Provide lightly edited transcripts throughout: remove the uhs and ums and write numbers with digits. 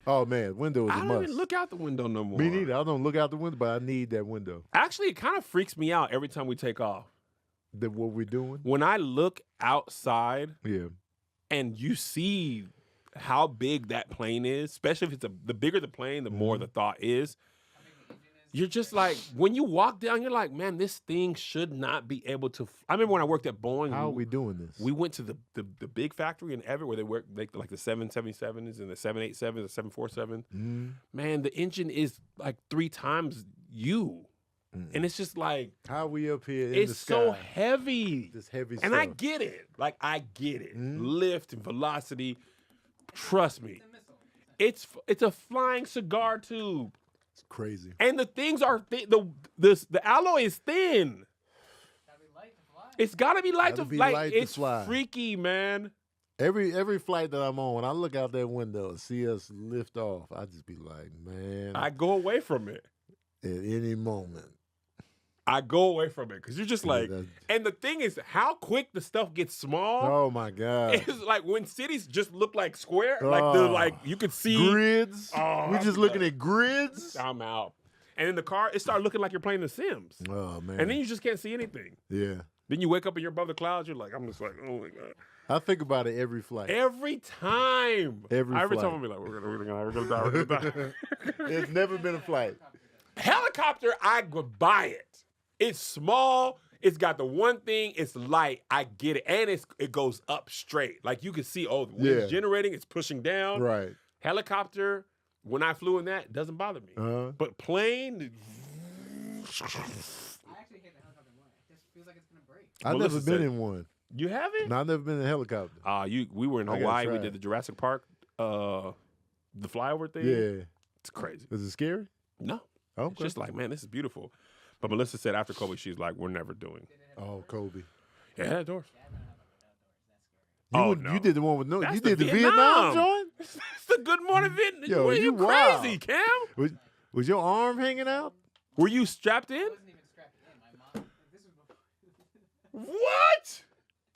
Oh, man, window is a I don't must. even look out the window no more. Me neither. I don't look out the window, but I need that window. Actually, it kind of freaks me out every time we take off. What we're doing? When I look outside Yeah. and you see how big that plane is, especially if it's the bigger the plane, the more the thought is. You're just like, when you walk down, you're like, man, this thing should not be able to. I remember when I worked at Boeing. How are we doing this? We went to the big factory in Everett where they work like the 777s and the 787s, the 747s. Man, the engine is like 3 times you. And it's just like, how are we up here in it's the sky? so heavy. This heavy and stuff. I get it. Like, I get it. Lift and velocity. Trust me. It's a flying cigar tube. It's crazy. And the things are the alloy is thin. It's gotta be light to fly. It's freaky, man. Every flight that I'm on, when I look out that window and see us lift off, I just be like, man. I go away from it. At any moment. I go away from it because you're just like, and the thing is, how quick the stuff gets small. Oh my God! It's like when cities just look like square, like you could see grids. We're just looking at grids. I'm out. And in the car, it started looking like you're playing The Sims. Oh man! And then you just can't see anything. Yeah. Then you wake up and you're above the clouds. You're like, I'm just like, oh my God. I think about it every flight. Every time. Every flight. time I'm like, we're gonna die. There's never been a flight. Helicopter, I would buy it. It's small. It's got the one thing. It's light. I get it, and it goes up straight. Like you can see. The wind's generating. It's pushing down. Right. Helicopter. When I flew in that, it doesn't bother me. But plane. I actually hate the helicopter more. It just feels like it's gonna break. I've never been in one. You haven't? No, I've never been in a helicopter. We were in Hawaii. We did the Jurassic Park, the flyover thing. Yeah. It's crazy. Is it scary? No. Okay. It's just like, man, this is beautiful. But Melissa said after Kobe, she's like, we're never doing. Oh, Kobe. Yeah, it had doors. You did the one with no. You did the Vietnam joint. It's the Good Morning Vietnam. Yo, you wild. crazy, Cam? Was your arm hanging out? Were you strapped in? I wasn't even strapped in. My mom. This was before. What?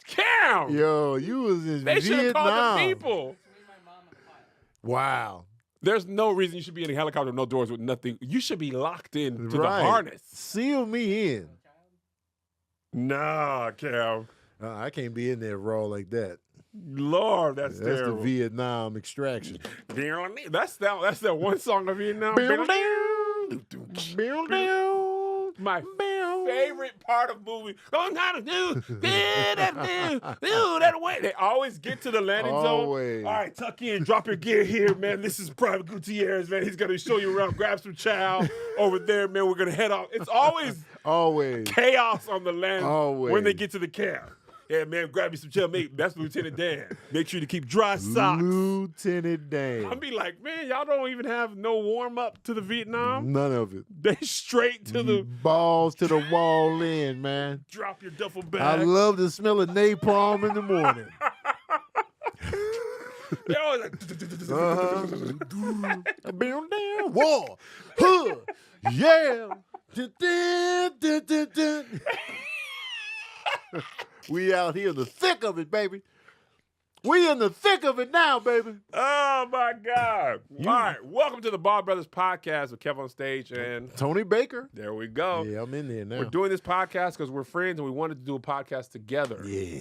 Cam? Yo, you was in They should have called Vietnam. the people. Between my mom and the pilot. Wow. There's no reason you should be in a helicopter with no doors with nothing. You should be locked in to the harness. Seal me in. Nah, Cam. I can't be in there raw like that. Lord, that's terrible. the Vietnam extraction. That's that one song of Vietnam. My favorite part of movie. Don't gotta do that way. They always get to the landing zone. Always. All right, tuck in, drop your gear here, man. This is Private Gutierrez, man. He's gonna show you around. Grab some chow over there, man. We're gonna head off. It's always chaos on the land when they get to the camp. Yeah, man, grab me some chow. That's Lieutenant Dan. Make sure to keep dry socks. Lieutenant Dan. I'll be like, man, y'all don't even have no warm up to the Vietnam. None of it. They straight to the balls to the wall in, man. Drop your duffel bag. I love the smell of napalm in the morning. They always like, war, huh, yeah. We out here in the thick of it, baby. We in the thick of it now, baby. Oh, my God. All right. Welcome to the Ball Brothers podcast with Kev on stage and Tony Baker. There we go. Yeah, I'm in there now. We're doing this podcast because we're friends and we wanted to do a podcast together. Yeah.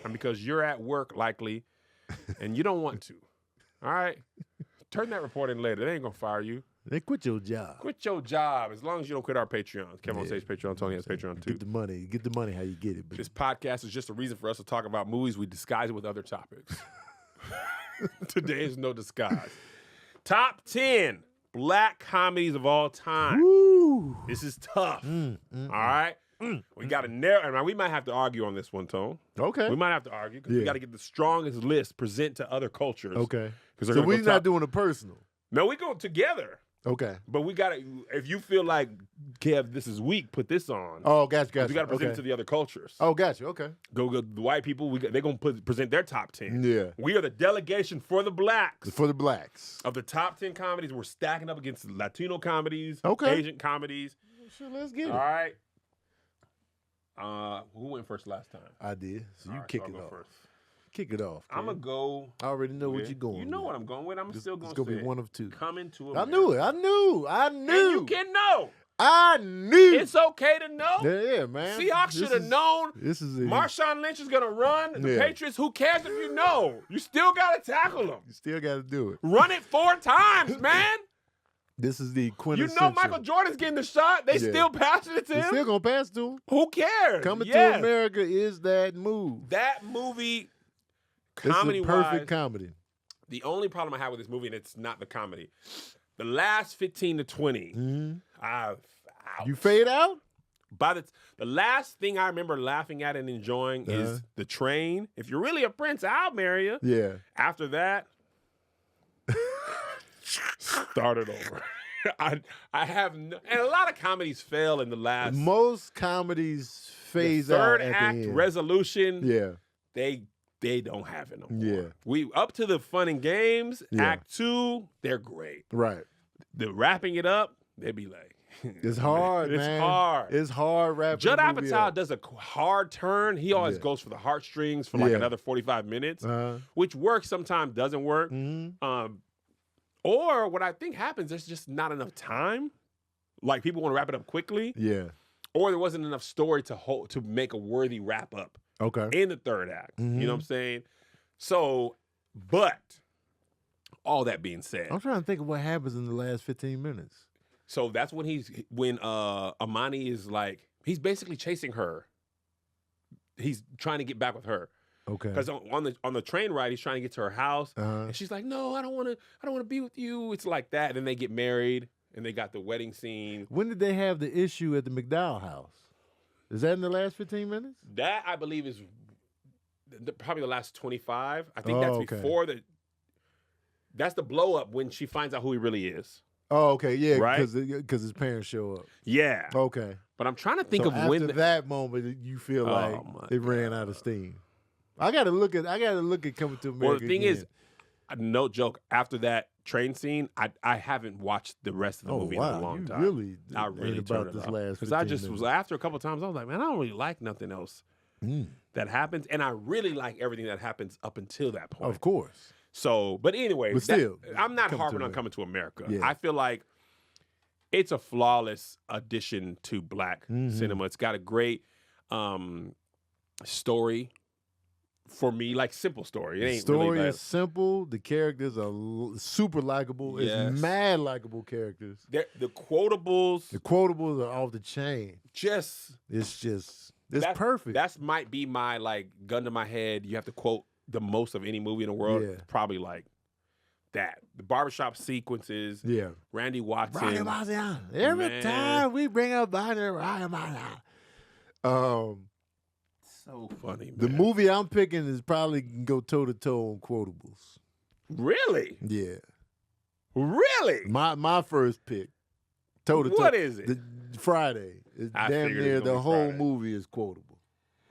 And because you're at work, likely, and you don't want to. All right? Turn that report in later. They ain't going to fire you. Then quit your job. Quit your job as long as you don't quit our Patreon. Kevin on stage Patreon. Tony has Patreon too. Get the money. Get the money how you get it. Baby. This podcast is just a reason for us to talk about movies. We disguise it with other topics. Today is no disguise. Top 10 black comedies of all time. Woo. This is tough. All right? We got to narrow. And we might have to argue on this one, Tone. Okay. We might have to argue because we got to get the strongest list present to other cultures. Okay. So we're not doing it personal. No, we go together. Okay. But we got to, if you feel like, Kev, this is weak, put this on. Oh, gotcha. We got to present it to the other cultures. Oh, gotcha. Okay. Go the white people, they're going to present their top 10. Yeah. We are the delegation for the blacks. For the blacks. Of the top 10 comedies, we're stacking up against Latino comedies, okay. Asian comedies. Sure, let's get it. All right. Who went first last time? I did. So you kick it off. First. Kick it off. I'm going to go. I already know what you're going You know with. what I'm going with. I'm still going It's to going to be one of two. Coming to I America. knew it. I knew. And you can know. I knew. It's okay to know. Yeah, man. Seahawks should have known. This is it. Marshawn Lynch is going to run. The Patriots, who cares if you know? You still got to tackle them. You still got to do it. Run it 4 times, man. This is the quintessential. You know Michael Jordan's getting the shot. They still passing it to him. They're still going to pass to him. Who cares? Coming to America is that move. That movie, comedy-wise. It's a perfect comedy. The only problem I have with this movie, and it's not the comedy, the last 15 to 20, you fade out? By the last thing I remember laughing at and enjoying is the train. If you're really a prince, I'll marry you. Yeah. After that, start it over. I have no, and a lot of comedies fail in the last. Most comedies phase out third at act the end. Resolution. Yeah. They don't have it no more. Yeah. We up to the fun and games. Act 2, they're great. Right. The wrapping it up, they be like. It's hard, man. It's hard. It's hard wrapping. Judd Apatow does a hard turn. He always goes for the heartstrings for like another 45 minutes, which works sometimes, doesn't work. Or what I think happens, there's just not enough time. Like people want to wrap it up quickly. Yeah. Or there wasn't enough story to make a worthy wrap up. Okay. In the third act. You know what I'm saying? So, but all that being said. I'm trying to think of what happens in the last 15 minutes. So that's when Amani is like, he's basically chasing her. He's trying to get back with her. Okay. Because on the train ride, he's trying to get to her house, and she's like, "No, I don't want to be with you." It's like that, and then they get married, and they got the wedding scene. When did they have the issue at the McDowell house? Is that in the last 15 minutes? That I believe is probably the last 25. I think that's before the. That's the blow up when she finds out who he really is. Oh, okay, yeah, right? Because his parents show up. Yeah. Okay. But I'm trying to think of after when that moment you feel like it ran out of steam. I gotta look at Coming to America. Well, the thing again. is, no joke. After that train scene, I haven't watched the rest of the movie in a long time. Really? I really about this last because I just was after a couple of times. I was like, man, I don't really like nothing else that happens, and I really like everything that happens up until that point. Of course. So, but anyway, but still, I'm not harping on Coming to America. Yeah. I feel like it's a flawless addition to Black cinema. It's got a great story. For me, like simple story. It ain't story really bad. is simple. The characters are super likable. Yes. It's mad likable characters. The quotables. The quotables are off the chain. It's perfect. That might be my like gun to my head. You have to quote the most of any movie in the world. Yeah. Probably like that. The barbershop sequences. Yeah. Randy Watson. Every time we bring up Randy Watson. So funny, man. The movie I'm picking is probably can go toe-to-toe on quotables. Really? Yeah. Really? My first pick. Toe-to-toe. What is it? Friday. It's damn near the whole movie is quotable.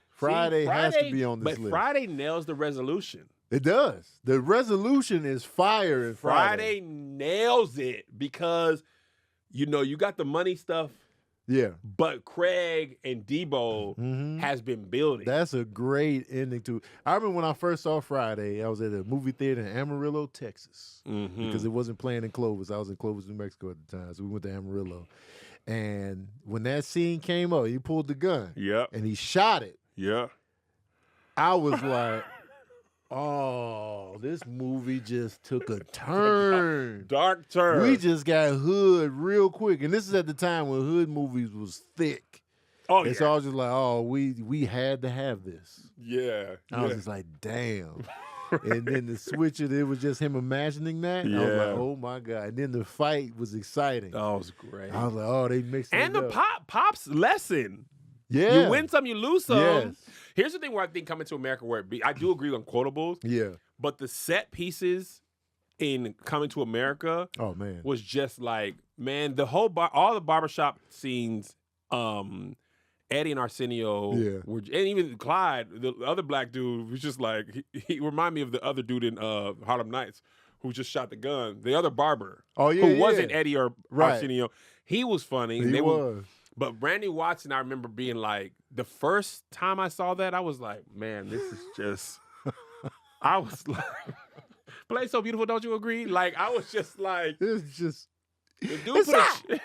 Friday has to be on this list. But Friday nails the resolution. It does. The resolution is fire in Friday. Friday nails it because, you got the money stuff. Yeah. But Craig and Debo has been building. That's a great ending to. I remember when I first saw Friday, I was at a movie theater in Amarillo, Texas, because it wasn't playing in Clovis. I was in Clovis, New Mexico at the time, so we went to Amarillo. And when that scene came up, he pulled the gun. Yep. And he shot it. Yeah. I was like, oh, this movie just took a turn. Dark turn. We just got hood real quick. And this is at the time when hood movies was thick. Oh, and so I was just like, oh, we had to have this. Yeah. I was just like, damn. And then the switch, it was just him imagining that. Yeah. I was like, oh my God. And then the fight was exciting. Oh, it was great. I was like, oh, they mixed it up. And the Pop's lesson. Yeah. You win some, you lose some. Yes. Here's the thing where I think Coming to America, I do agree on quotables. Yeah. But the set pieces in Coming to America was just like, man, the whole all the barbershop scenes, Eddie and Arsenio were, and even Clyde, the other black dude, was just like, he reminded me of the other dude in Harlem Nights who just shot the gun. The other barber. Who wasn't Eddie or Arsenio. He was funny. He was. But Randy Watson, I remember being like, the first time I saw that, I was like, man, this is just, I was like, "Play So Beautiful, Don't You Agree?" Like I was just like, it's just the dude put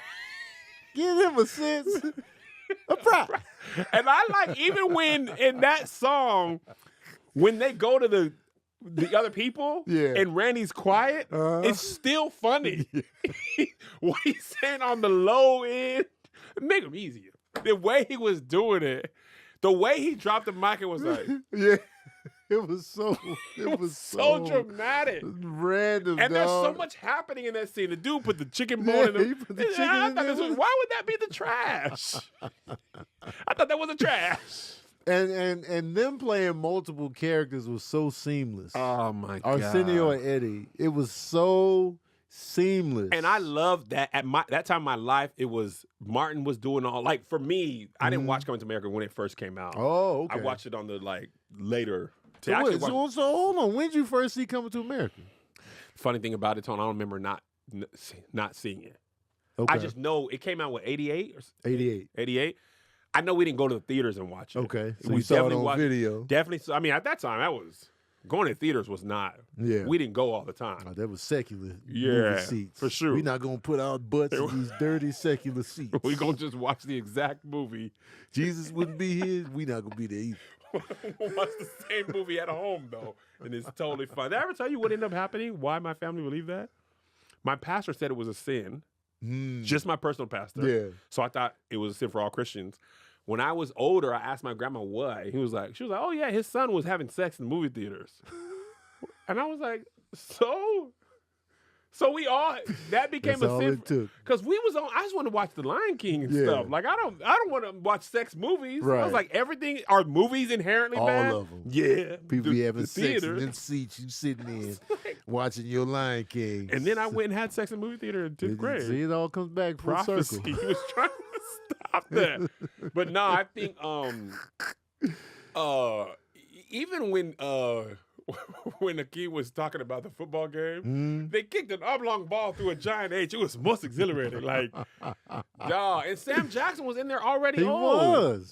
give him a sense of pride. And I like even when in that song, when they go to the other people and Randy's quiet, it's still funny. What he's saying on the low end, make him easier. The way he was doing it, the way he dropped the mic, it was like, it was so dramatic, random. And there's so much happening in that scene. The dude put the chicken bone in he put the chicken in there. Why would that be the trash? I thought that was the trash. And them playing multiple characters was so seamless. Oh my God. Arsenio and Eddie. It was so seamless. And I loved that at that time in my life, it was Martin was doing all like for me, I didn't watch Coming to America when it first came out. Oh, okay. I watched it on the like later. So hold on. When did you first see Coming to America? Funny thing about it, Tony, I don't remember not seeing it. Okay. I just know it came out with 88 or 88. 88. I know we didn't go to the theaters and watch it. Okay. So we you saw it definitely on video. Definitely. I mean, at that time, that was going to theaters was not. Yeah. We didn't go all the time. Oh, that was secular. Yeah, movie seats. for sure. We're not gonna put our butts in these dirty secular seats. We're gonna just watch the exact movie. Jesus wouldn't be here. We're not gonna be there either. We'll watch the same movie at home though, and it's totally fine. Did I ever tell you what ended up happening? Why my family believed that? My pastor said it was a sin. Just my personal pastor. Yeah. So I thought it was a sin for all Christians. When I was older, I asked my grandma why. She was like, "Oh yeah, his son was having sex in movie theaters," and I was like, So we all that became That's a all sin it took. because we was on. I just want to watch The Lion King and stuff. Like I don't want to watch sex movies. Right. I was like, everything are movies inherently all bad? of them. Yeah, People be having the sex in theaters. them seats you sitting in, watching your Lion King. And then I went and had sex in the movie theater in 10th grade. See, it all comes back full Prophecy. circle. He was trying to stop that. But no, I think even when the kid was talking about the football game, they kicked an oblong ball through a giant H. It was most exhilarating. Like, dog. And Sam Jackson was in there already old.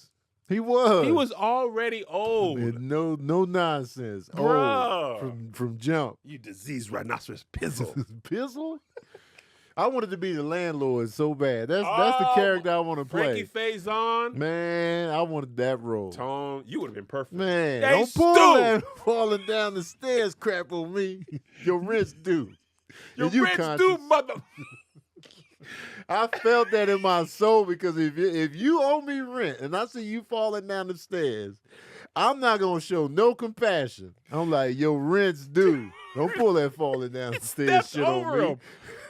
He was. He was already old. And no nonsense. Bruh. Old from jump. You diseased rhinoceros pizzle. Pizzle? I wanted to be the landlord so bad. That's the character I want to play. Frankie Faison. Man, I wanted that role. Tone, you would have been perfect. Man, hey, don't pull that falling down the stairs crap on me. Your rent's due. Your rent's due, mother. I felt that in my soul because if you owe me rent and I see you falling down the stairs, I'm not going to show no compassion. I'm like, your rent's due. Don't pull that falling down the stairs shit on me. Him.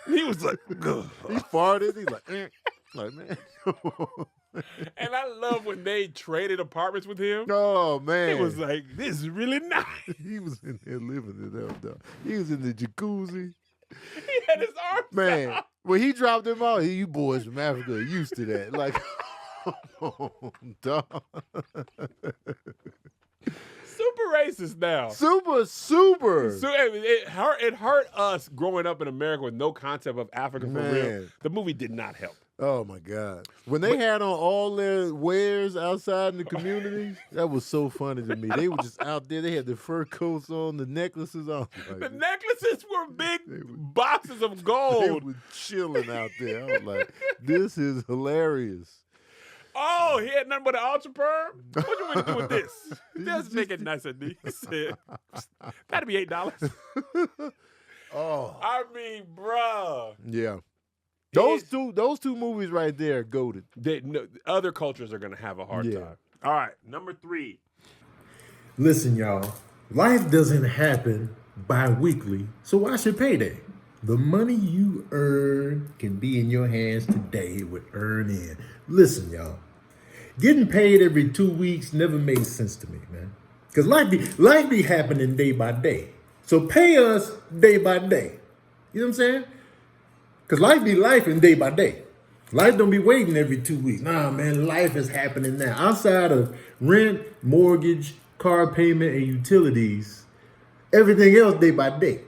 He was like, ugh. He farted. He's like, like, man. And I love when they traded apartments with him. Oh, man. He was like, this is really nice. He was in there living it up, though. He was in the jacuzzi. He had his arms out. When he dropped him out, you boys from Africa are used to that. Like, dog. Super racist now. Super. So, it hurt us growing up in America with no concept of Africa for real. The movie did not help. Oh, my God. When they had on all their wares outside in the community, that was so funny to me. They were just out there. They had the fur coats on, the necklaces on. Like, the necklaces were big boxes of gold. They were chilling out there. I was like, this is hilarious. Oh, he had nothing but an ultra perm? What you want to do with this? Let's make it nice and neat. That'd be $8. Oh. I mean, bruh. Yeah. Those two movies right there are goated. Other cultures are going to have a hard time. All right, number 3. Listen, y'all. Life doesn't happen bi-weekly, so why should payday? The money you earn can be in your hands today with Earnin. Listen, y'all. Getting paid every 2 weeks never made sense to me, man. Because life be happening day by day. So pay us day by day. You know what I'm saying? Because life be lifing day by day. Life don't be waiting every 2 weeks. Nah, man, life is happening now. Outside of rent, mortgage, car payment, and utilities, everything else day by day.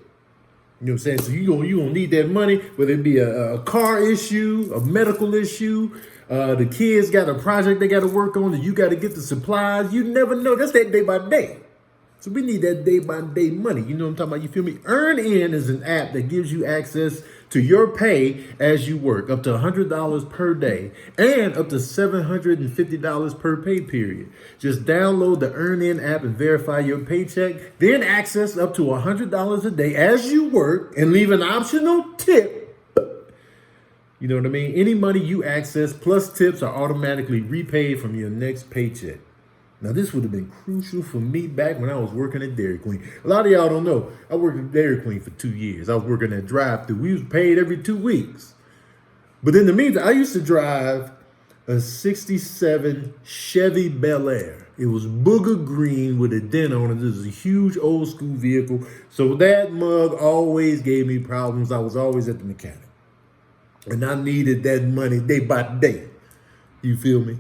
You know what I'm saying? So you gonna need that money, whether it be a car issue, a medical issue, the kids got a project they got to work on, and you got to get the supplies. You never know. That's that day by day. So we need that day-by-day money. You know what I'm talking about? You feel me? Earnin is an app that gives you access to your pay as you work, up to $100 per day and up to $750 per pay period. Just download the Earnin app and verify your paycheck, then access up to $100 a day as you work and leave an optional tip. You know what I mean? Any money you access plus tips are automatically repaid from your next paycheck. Now, this would have been crucial for me back when I was working at Dairy Queen. A lot of y'all don't know, I worked at Dairy Queen for 2 years. I was working at drive-thru. We was paid every 2 weeks. But in the meantime, I used to drive a 67 Chevy Bel Air. It was booger green with a dent on it. This is a huge old school vehicle. So that mug always gave me problems. I was always at the mechanic. And I needed that money day by day. You feel me?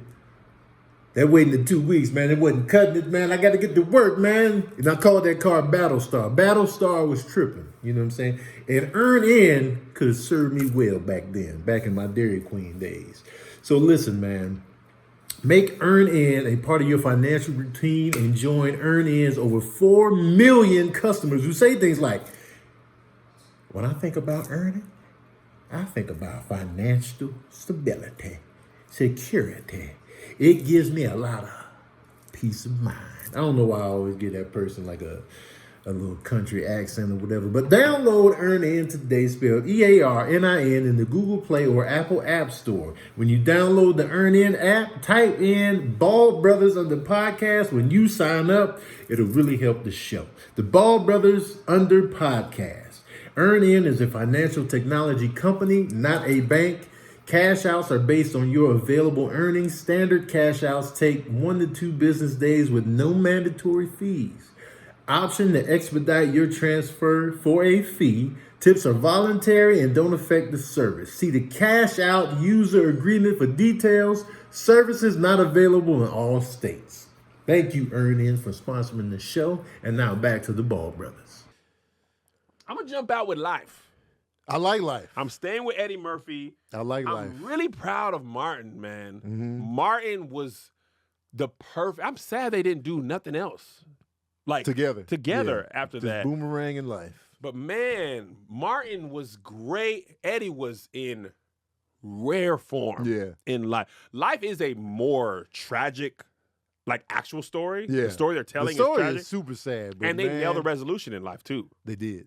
That waiting the 2 weeks, man, it wasn't cutting it, man. I got to get to work, man. And I called that car Battlestar. Battlestar was tripping, you know what I'm saying? And Earnin could have served me well back then, back in my Dairy Queen days. So listen, man, make Earnin a part of your financial routine and join Earnin's over 4 million customers who say things like, when I think about earning, I think about financial stability, security. It gives me a lot of peace of mind. I don't know why I always get that person like a little country accent or whatever. But download Earnin today, spelled EARNIN, in the Google Play or Apple App Store. When you download the Earnin app, type in Ball Brothers under podcast. When you sign up, it'll really help the show. The Ball Brothers under podcast. Earnin is a financial technology company, not a bank. Cash outs are based on your available earnings. Standard cash outs take 1 to 2 business days with no mandatory fees. Option to expedite your transfer for a fee. Tips are voluntary and don't affect the service. See the cash out user agreement for details. Services not available in all states. Thank you, Earnin, for sponsoring the show. And now back to the Ball Brothers. I'm going to jump out with Life. I like Life. I'm staying with Eddie Murphy. I like Life. I'm really proud of Martin, man. Mm-hmm. Martin was the perfect. I'm sad they didn't do nothing else. Like together after Just that. Boomerang and Life. But man, Martin was great. Eddie was in rare form in Life. Life is a more tragic, like, actual story. Yeah. The story they're telling is tragic. Is super sad. But and they nailed the resolution in Life, too. They did.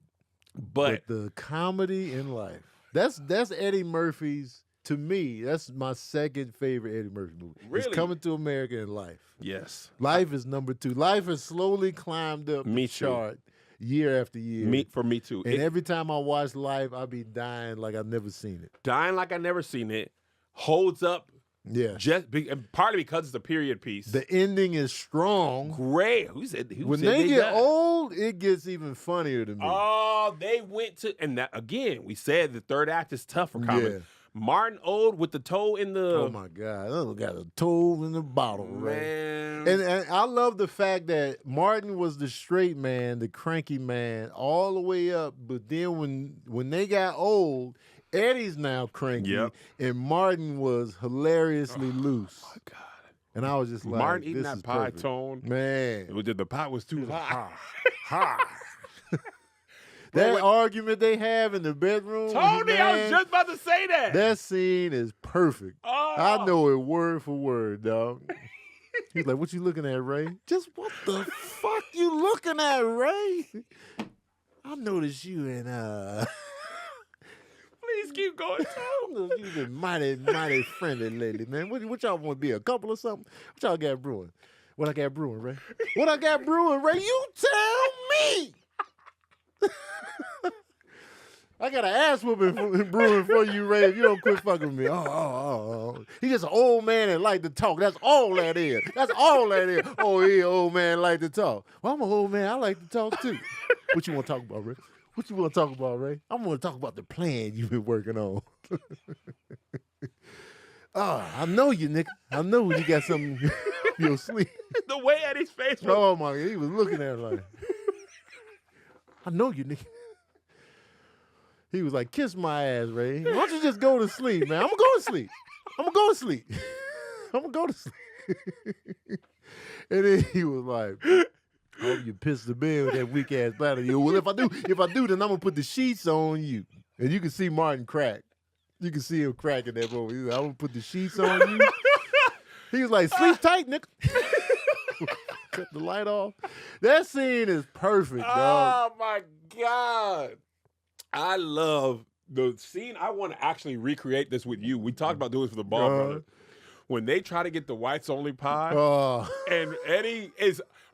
But the comedy in Life, that's Eddie Murphy's, to me, that's my second favorite Eddie Murphy movie. Really? It's Coming to America and Life. Yes. Life is number 2. Life has slowly climbed up the chart year after year. For me too. And every time I watch Life, I be dying like I've never seen it. Dying like I've never seen it. Holds up. Yeah. And partly because it's a period piece. The ending is strong. Great. When they get old, it gets even funnier to me. Oh, they went to, and that, again, we said the third act is tough for comedy. Yeah. Martin old with the toe in the. Oh my God. That got a toe in the bottle, man. Right? And I love the fact that Martin was the straight man, the cranky man, all the way up. But then when they got old, Eddie's now cranky, and Martin was hilariously loose. Oh, my God. And I was just like, Martin eating this that is pie perfect. tone. Man. The pie was too high. That argument they have in the bedroom. Tony, I was just about to say that. That scene is perfect. Oh. I know it word for word, dog. He's like, what you looking at, Ray? Just what the fuck you looking at, Ray? I noticed you and Please keep going. You've been mighty friendly lately, man. What y'all want to be, a couple or something? What y'all got brewing? What I got brewing, Ray? What I got brewing, Ray? You tell me. I got an ass whooping brewing for you, Ray, if you don't quit fucking with me. Oh. He's just an old man that like to talk. That's all that is. Oh, he an old man like to talk. Well, I'm an old man. I like to talk, too. What you want to talk about, Ray? What you want to talk about, Ray? I want to talk about the plan you've been working on. I know you, nigga. I know you got something in your sleeve. The way Eddie's face was. Oh, my God. He was looking at it like, I know you, nigga. He was like, kiss my ass, Ray. Why don't you just go to sleep, man? I'm going to go to sleep. I'm going to go to sleep. And then he was like, I hope you piss the bed with that weak ass bladder. Well, if I do, then I'm gonna put the sheets on you, and you can see Martin crack. You can see him cracking that moment. He's like, I'm gonna put the sheets on you. He was like, sleep tight, nigga. Cut the light off. That scene is perfect, dog. Oh my God. I love the scene. I want to actually recreate this with you. We talked about doing this for the Ball Brothers. When they try to get the whites only pie, and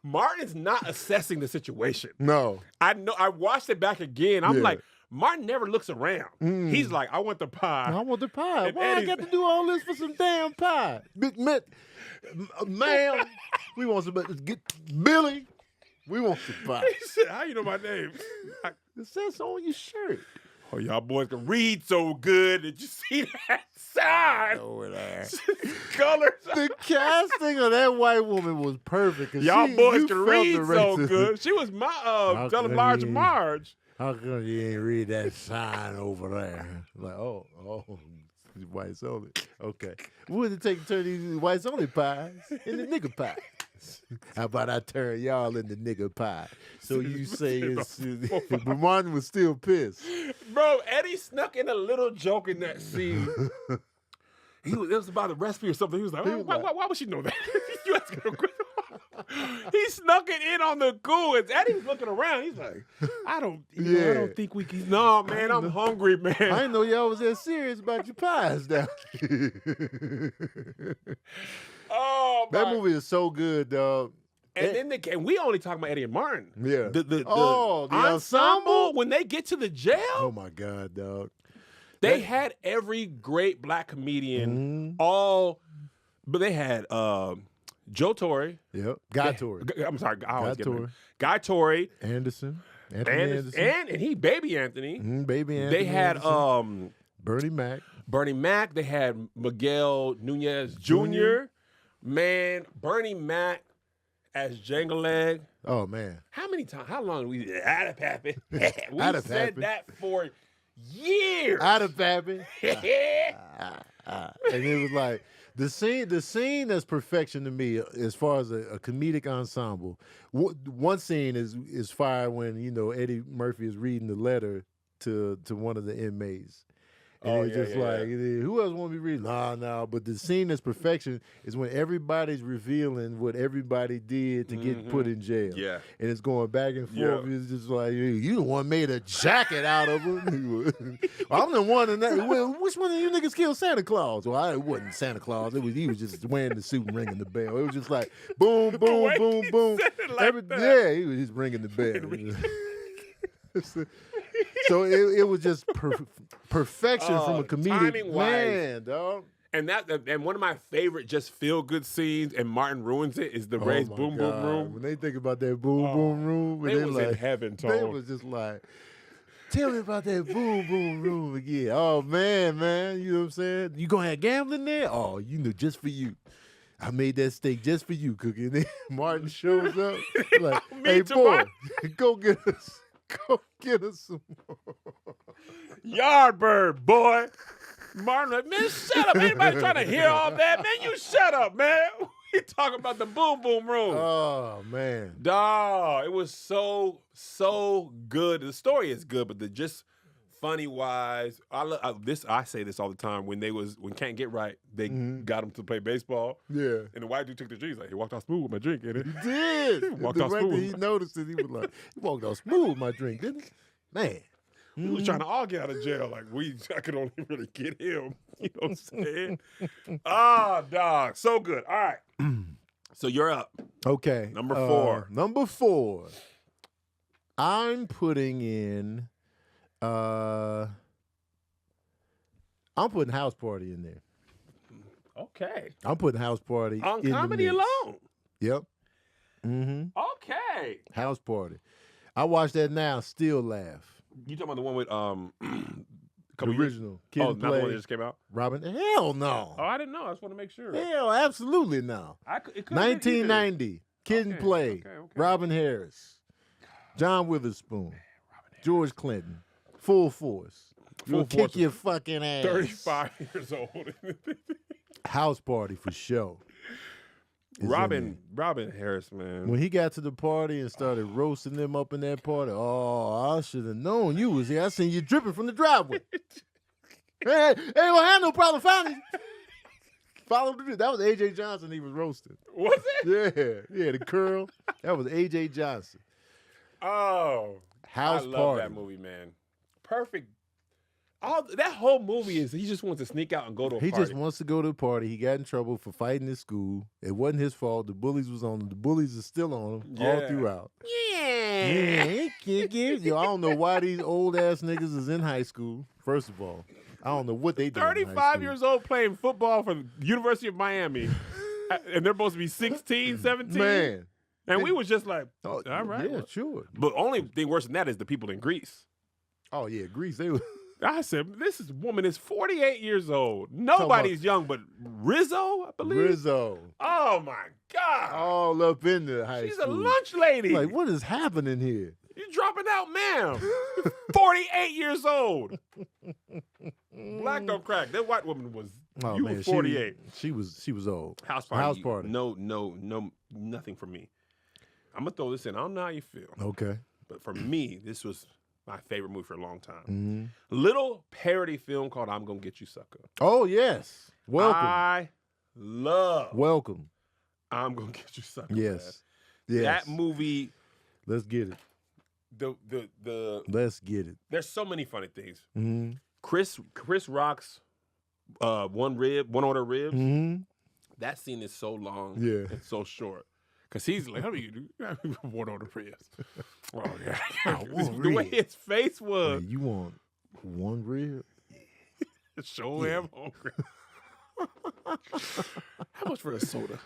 Martin's not assessing the situation. No. I know. I watched it back again. I'm like, Martin never looks around. He's like, I want the pie. I want the pie. And why I got to do all this for some damn pie? Ma'am, we want some, Billy, we want some pie. He said, how you know my name? It says on your shirt. Oh, y'all boys can read so good. Did you see that sign? Over there. Colors. The casting of that white woman was perfect. Y'all boys can read so good. She was my telling Large Marge. How come you ain't read that sign over there? Like, oh, whites only. Okay. What would it take to turn these whites only pies into nigger pies? How about I turn y'all into nigger pie? So you say it's... But Martin was still pissed. Bro, Eddie snuck in a little joke in that scene. It was about the recipe or something. He was like, why would she know that? You asking her question? He snuck it in on the cool. And Eddie was looking around. He's like, I don't think we can. No, man, I'm hungry, man. I didn't know y'all was that serious about your pies down here. Oh, that movie is so good, dog. And then we only talk about Eddie and Martin. Yeah. The ensemble, when they get to the jail. Oh, my God, dog. They had every great black comedian, but they had Joe Torre. Yep. Guy Torre. I'm sorry, I always get him. Guy Torre. Anthony Anderson. And he, Baby Anthony. Baby Anthony. They had Bernie Mac. They had Miguel Nunez Jr. Man, Bernie Mac as Jangle Leg. Oh, man. How many times? How long we Ada Pappy? We said that for years. Ada Pappy. And it was like the scene that's perfection to me as far as a comedic ensemble. One scene is fire when Eddie Murphy is reading the letter to one of the inmates. And who else want to be reading? Nah. But the scene that's perfection is when everybody's revealing what everybody did to get put in jail. Yeah. And it's going back and forth. Yeah. It's just like, you the one made a jacket out of him. I'm the one well, which one of you niggas killed Santa Claus? Well, it wasn't Santa Claus. He was just wearing the suit and ringing the bell. It was just like boom, boom, boom, boom. Yeah, he was just ringing the bell. So it was just perfection from a comedic man, dog. And one of my favorite just feel good scenes, and Martin ruins it, is the Ray's Boom Boom Room. When they think about that Boom Boom Room, they was in heaven, Tom. They was just like, tell me about that Boom Boom Room again. Oh man, you know what I'm saying? You gonna have gambling there? Oh, just for you. I made that steak just for you, Cookie. And then Martin shows up like, hey boy, go get us some more. Yardbird, boy. Martin like, man, shut up. Anybody trying to hear all that? Man, you shut up, man. We talking about the Boom Boom Room. Oh, man. Dawg, it was so good. The story is good, but the just funny wise, I say this all the time. When Can't Get Right, they got him to play baseball. Yeah. And the white dude took the drink. He's like, he walked off smooth with my drink, didn't he? He did. He walked off smooth. He noticed it. He was like, he walked off smooth with my drink, didn't he? Man. We was trying to all get out of jail. Like, I could only really get him. You know what I'm saying? Dog. So good. All right. So you're up. Okay. Number 4. Number 4. I'm putting in... I'm putting House Party in there. Okay. I'm putting House Party on in Comedy the mix. Alone. Yep. Mm-hmm. Okay. House Party. I watch that now, still laugh. You talking about the one with the original? Kid not the one that just came out. Robin? Hell no. Oh, I didn't know. I just want to make sure. Hell, absolutely no. 1990. Kid and Play. Okay. Robin Harris. John Witherspoon. George Clinton. Full Force. You'll kick your fucking ass. 35 years old. House Party for sure. Robin Harris, man. When he got to the party and started roasting them up in that party, oh, I should have known you was here. I seen you dripping from the driveway. Hey, ain't gonna have no problem finding you. Follow the That was A.J. Johnson he was roasting. Was it? Yeah, the curl. That was A.J. Johnson. Oh. House I love Party. that movie, man. Perfect. That whole movie is he just wants to sneak out and go to a party. He just wants to go to a party. He got in trouble for fighting at school. It wasn't his fault. The bullies was on him. The bullies are still on him all throughout. Yeah. Yo, I don't know why these old ass niggas is in high school. First of all, I don't know what they do. 35 years old playing football for the University of Miami, and they're supposed to be 16, 17. Man. And we was just like, all right. Yeah, sure. But only thing worse than that is the people in Greece. Oh, yeah, Greece. They were. I said, woman is 48 years old. Nobody's young, but Rizzo, I believe. Rizzo. Oh, my God. All up in the high She's school. a lunch lady. Like, what is happening here? You're dropping out, ma'am. 48 years old. Black don't crack. That white woman was, was 48. She was old. House party. House party. No, nothing for me. I'm going to throw this in. I don't know how you feel. Okay. But for me, this was my favorite movie for a long time. Mm-hmm. Little parody film called I'm Gonna Get You Sucka. Oh, yes. Welcome. I love Welcome. I'm Gonna Get You Sucka. Yes. Man. That movie. Let's get it. Let's get it. There's so many funny things. Mm-hmm. Chris Rock's one order ribs. Mm-hmm. That scene is so long and so short. Because he's like, how do you do? One order ribs. Oh, yeah. The way his face was. Man, you want one rib? Show him hungry. How much for a soda?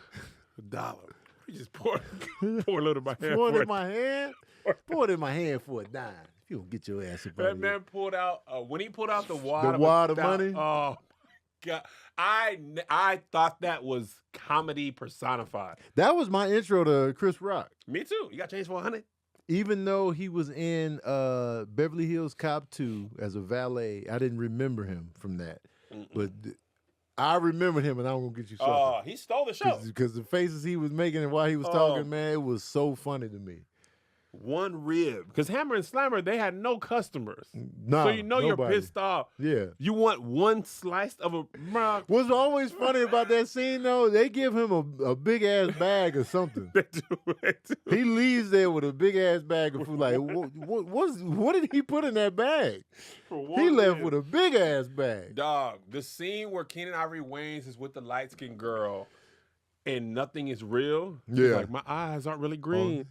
$1. You just pour a little in my hand. Pour it in my hand? Pour it in my hand for $10. If you don't get your ass up That man pulled out, when he pulled out the water. The water money? Oh, God. I thought that was comedy personified. That was my intro to Chris Rock. Me too. You got changed for 100? Even though he was in Beverly Hills Cop 2 as a valet, I didn't remember him from that. But I remember him, and I'm going to get you something. Oh, he stole the show. Because the faces he was making and while he was talking, man, it was so funny to me. One rib. Because Hammer and Slammer, they had no customers. Nah, so you know nobody. You're pissed off. Yeah. You want one slice of a... What's always funny about that scene, though, they give him a big-ass bag or something. They do. He leaves there with a big-ass bag of food. Like, what did he put in that bag? He left with a big-ass bag. Dog, the scene where Keenen Ivory Wayans is with the light-skinned girl and nothing is real. Yeah. Like, my eyes aren't really green.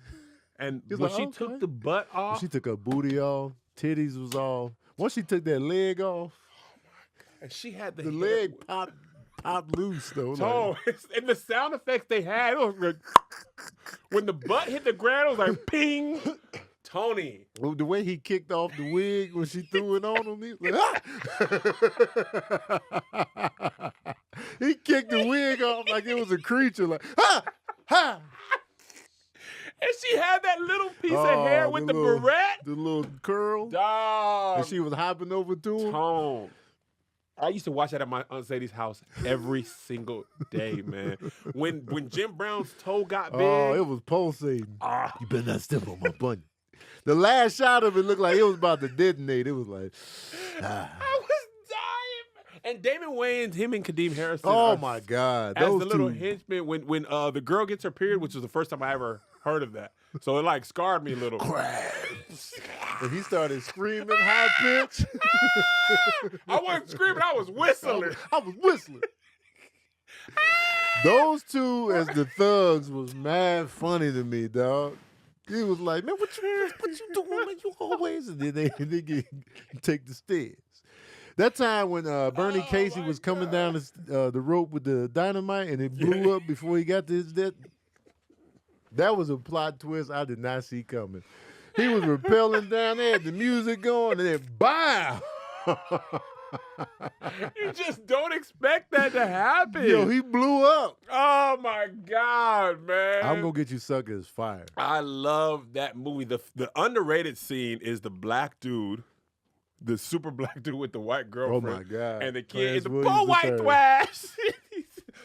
And when she took the butt off. She took her booty off. Titties was off. Once she took that leg off. Oh, my God. And she had the leg popped loose, though. Oh, and the sound effects they had, it was like, when the butt hit the ground, it was like, ping. Tony. The way he kicked off the wig when she threw it on him, he was like, ah! He kicked the wig off like it was a creature, like, ha! Ha! And she had that little piece of hair with the barrette. The little curl. Dog. And she was hopping over to him. Tone. I used to watch that at my Aunt Sadie's house every single day, man. When Jim Brown's toe got big. Oh, it was pulsating. You better not step on my bunion. The last shot of it looked like it was about to detonate. It was like, I was dying. And Damon Wayans, him and Kadeem Harrison. Oh, my God. As the little henchman, when the girl gets her period, which was the first time I ever heard of that. So it like scarred me a little. And he started screaming high pitch. I wasn't screaming, I was whistling. I was whistling. Those two as the thugs was mad funny to me, dog. He was like, man, what you doing, man? You always. And then they take the stairs. That time when Bernie Casey was coming down the rope with the dynamite and it blew up before he got to his death. That was a plot twist I did not see coming. He was rappelling down there, the music going, and then bam! You just don't expect that to happen. Yo, he blew up. Oh, my God, man. I'm Gonna Get You Sucka is fire. I love that movie. The underrated scene is the black dude, the super black dude with the white girlfriend. Oh, my God. And the kid is the Williams poor white trash.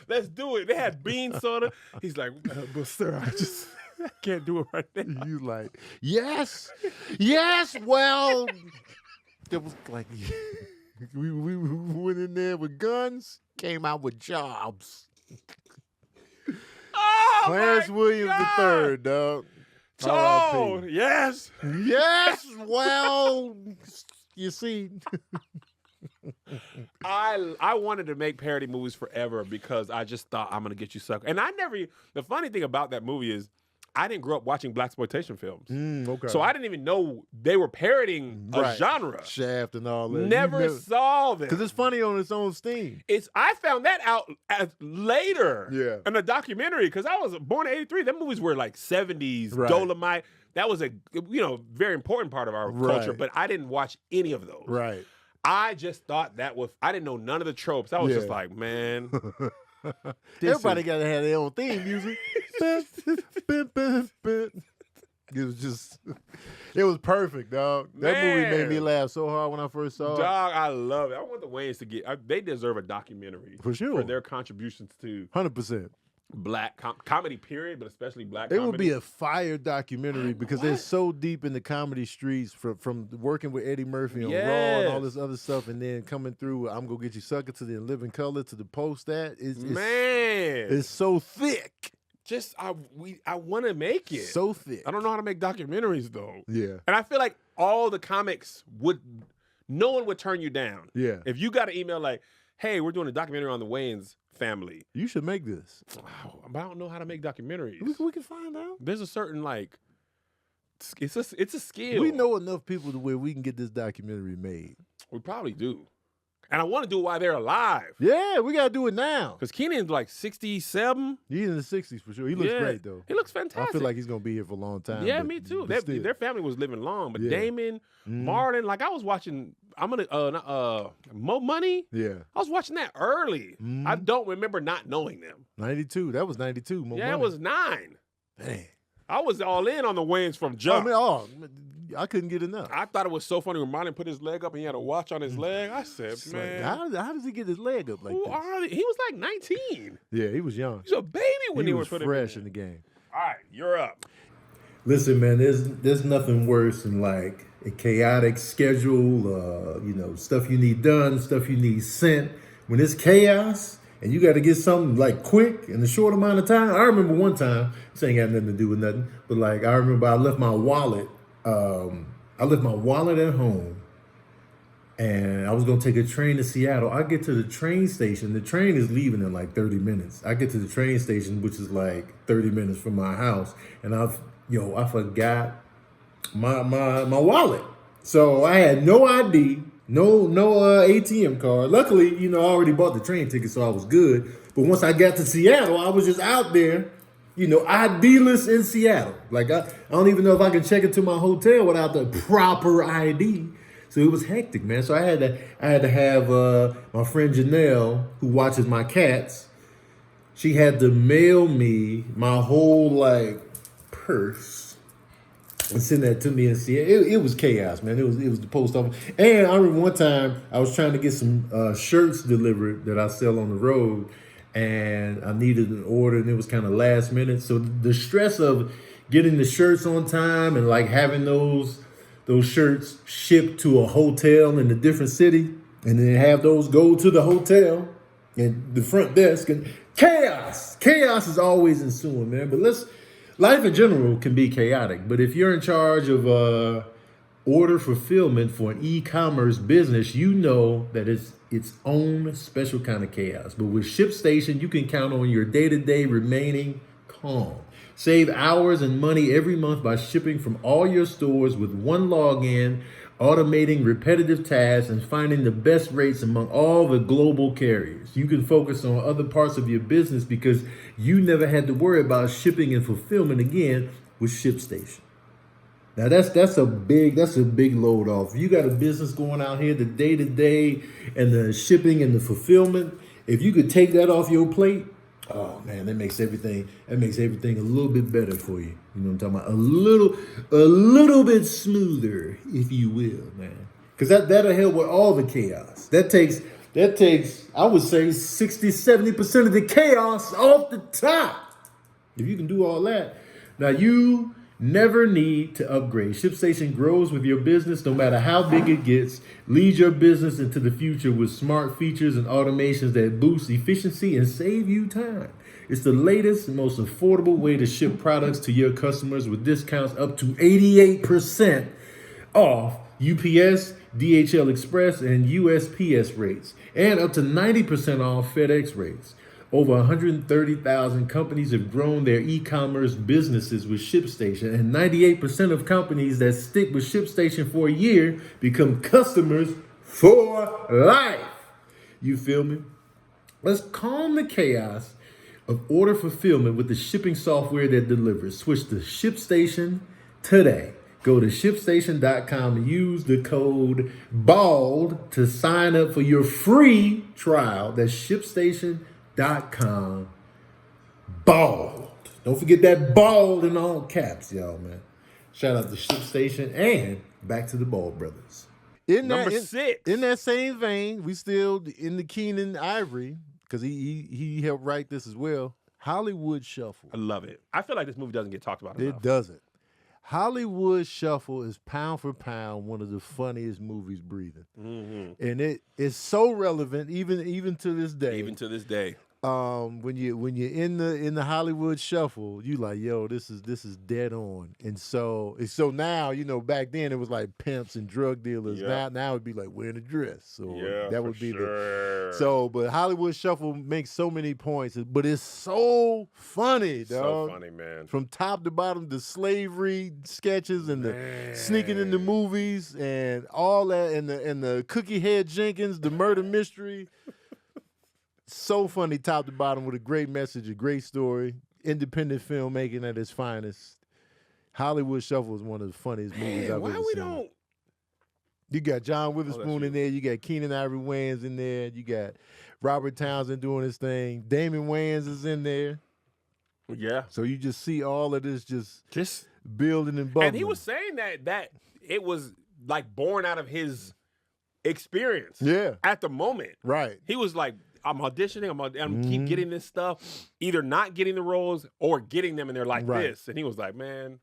let's do it. They had bean soda. He's like, but sir, I can't do it right now. You like, yes, well, it was like, we went in there with guns, came out with jobs. Oh, Clarence Williams III, dog. Oh, yes. Well, you see. I wanted to make parody movies forever because I just thought I'm going to get you sucker. And the funny thing about that movie is I didn't grow up watching blaxploitation films. Okay. So I didn't even know they were parodying a genre. Shaft and all that. Never saw them. Because it's funny on its own steam. I found that out later. Yeah. In a documentary because I was born in '83. Them movies were like 70s, Right. Dolomite. That was a very important part of our culture, but I didn't watch any of those. Right. I just thought I didn't know none of the tropes. I was just like, man. Everybody got to have their own theme music. It was perfect, dog. That movie made me laugh so hard when I first saw it. Dog, I love it. I want the Wayans to they deserve a documentary. For sure. For their contributions to 100%. Black comedy period, but especially black It comedy. would be a fire documentary because they're so deep in the comedy streets from working with Eddie Murphy on Raw and all this other stuff, and then coming through I'm Gonna Get You Sucka to the In Living Color to the Post That. It's so thick. I want to make it. So thick. I don't know how to make documentaries though. Yeah. And I feel like all the comics no one would turn you down. Yeah. If you got an email like, hey, we're doing a documentary on the Wayans family. You should make this. But I don't know how to make documentaries. We can find out. There's a certain it's a skill. We know enough people to where we can get this documentary made. We probably do. And I want to do it while they're alive. Yeah, we got to do it now. Because Keenan's like 67. He's in the 60s for sure. He looks great, though. He looks fantastic. I feel like he's going to be here for a long time. Yeah, me too. Their family was living long. But Damon, Mm-hmm. Marlon, like I was watching, Mo Money. Yeah. I was watching that early. Mm-hmm. I don't remember not knowing them. 92. That was 92. It was 9. Dang. I was all in on the Wayans from jump. I couldn't get enough. I thought it was so funny when Marlon put his leg up and he had a watch on his leg. I said, It's man. like, how does he get his leg up like Who this? are they? He was like 19. Yeah, he was young. He was a baby when he they was were putting fresh him in the game. All right, you're up. Listen, man, there's nothing worse than like a chaotic schedule, stuff you need done, stuff you need sent. When it's chaos and you got to get something like quick in a short amount of time. I remember one time, this ain't got nothing to do with nothing, but like I remember I left my wallet. I left my wallet at home and I was going to take a train to Seattle. I get to the train station. The train is leaving in like 30 minutes. I get to the train station, which is like 30 minutes from my house. And I forgot my wallet. So I had no ID, no ATM card. Luckily, I already bought the train ticket, so I was good. But once I got to Seattle, I was just out there, ID-less in Seattle. Like, I don't even know if I can check into my hotel without the proper ID. So it was hectic, man. So I had to have my friend Janelle, who watches my cats. She had to mail me my whole purse and send that to me in Seattle. It was chaos, man. It was the post office. And I remember one time I was trying to get some shirts delivered that I sell on the road, and I needed an order, and it was kind of last minute. So the stress of getting the shirts on time and having those shirts shipped to a hotel in a different city, and then have those go to the hotel and the front desk, and chaos is always ensuing, man. But life in general can be chaotic, but if you're in charge of order fulfillment for an e-commerce business, you know that it's its own special kind of chaos. But with Shipstation, you can count on your day-to-day remaining calm. Save hours and money every month by shipping from all your stores with one login, automating repetitive tasks, and finding the best rates among all the global carriers. You can focus on other parts of your business because you never had to worry about shipping and fulfillment again with Shipstation. Now that's a big load off. If you got a business going out here, the day-to-day and the shipping and the fulfillment, if you could take that off your plate, oh man, that makes everything a little bit better for you. You know what I'm talking about? A little bit smoother, if you will, man. Because that'll help with all the chaos. That takes That takes, I would say, 60, 70% of the chaos off the top. If you can do all that. Now, you never need to upgrade. Shipstation grows with your business no matter how big it gets. Lead your business into the future with smart features and automations that boost efficiency and save you time. It's the latest and most affordable way to ship products to your customers with discounts up to 88% off UPS, DHL Express, and USPS rates, and up to 90% off FedEx rates. Over 130,000 companies have grown their e-commerce businesses with Shipstation, and 98% of companies that stick with Shipstation for a year become customers for life. You feel me? Let's calm the chaos of order fulfillment with the shipping software that delivers. Switch to Shipstation today. Go to Shipstation.com and use the code BALD to sign up for your free trial. That's Shipstation.com. BALD. Don't forget that BALD in all caps, y'all, man. Shout out to Shipstation and back to the Bald Brothers. Number 6. In that same vein, we still in the Keenan Ivory, because he helped write this as well. Hollywood Shuffle. I love it. I feel like this movie doesn't get talked about enough. It doesn't. Hollywood Shuffle is pound for pound one of the funniest movies breathing, and it is so relevant even to this day. Even to this day. When you're in the Hollywood Shuffle, you like, yo, this is dead on. And so now, back then it was like pimps and drug dealers. Yeah. Now it'd be like wearing a dress. So yeah, that would be sure. but Hollywood Shuffle makes so many points, but it's so funny, dog. So funny, man. From top to bottom, the slavery sketches and the sneaking in the movies and all that, and the Cookie Head Jenkins, the murder mystery. So funny top to bottom with a great message, a great story, independent filmmaking at its finest. Hollywood Shuffle is one of the funniest movies I've ever seen. You got John Witherspoon in there. You got Keenan Ivory Wayans in there. You got Robert Townsend doing his thing. Damon Wayans is in there. Yeah. So you just see all of this just building and bubbling. And he was saying that it was like born out of his experience. Yeah. At the moment. Right. He was like, I'm auditioning. I'm keep getting this stuff, either not getting the roles or getting them, and they're like this. And he was like, man,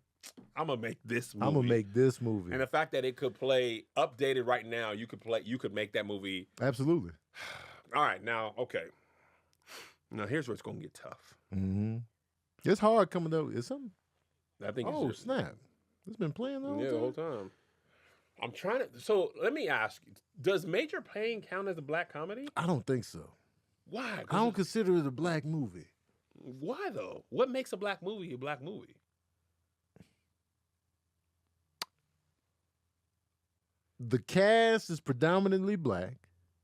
I'm gonna make this movie. I'm gonna make this movie. And the fact that it could play updated right now, you could make that movie. Absolutely. All right, now, okay. Now here's where it's gonna get tough. Mm-hmm. It's hard coming up. Is something? I think. Oh snap! It's been playing the whole time. The whole time. I'm trying to. So let me ask you: does Major Payne count as a black comedy? I don't think so. Why? I don't consider it a black movie. Why though? What makes a black movie a black movie? The cast is predominantly black.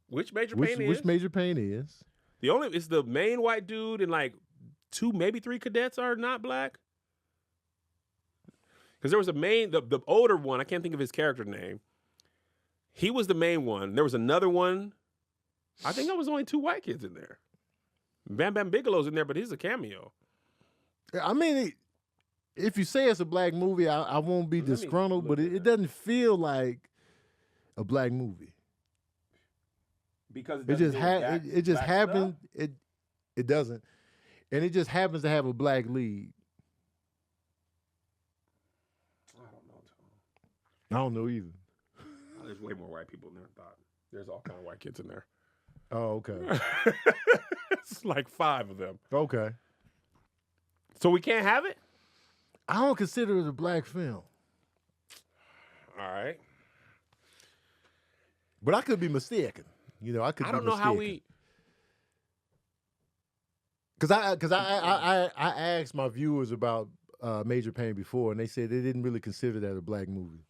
Which Major Payne is? Which Major Payne is? It's the main white dude and like 2, maybe 3 cadets are not black. Because there was the older one. I can't think of his character name. He was the main one. There was another one. I think there was only 2 white kids in there. Bam Bam Bigelow's in there, but he's a cameo. I mean, if you say it's a black movie, I won't be disgruntled, but it doesn't feel like a black movie. Because it just happens. It doesn't, and it just happens to have a black lead. I don't know, Tom. I don't know either. There's way more white people in there than I thought. There's all kind of white kids in there. Oh, okay. It's like 5 of them. Okay. So we can't have it? I don't consider it a black film. All right. But I could be mistaken. I don't know how we. Because I asked my viewers about Major Payne before, and they said they didn't really consider that a black movie.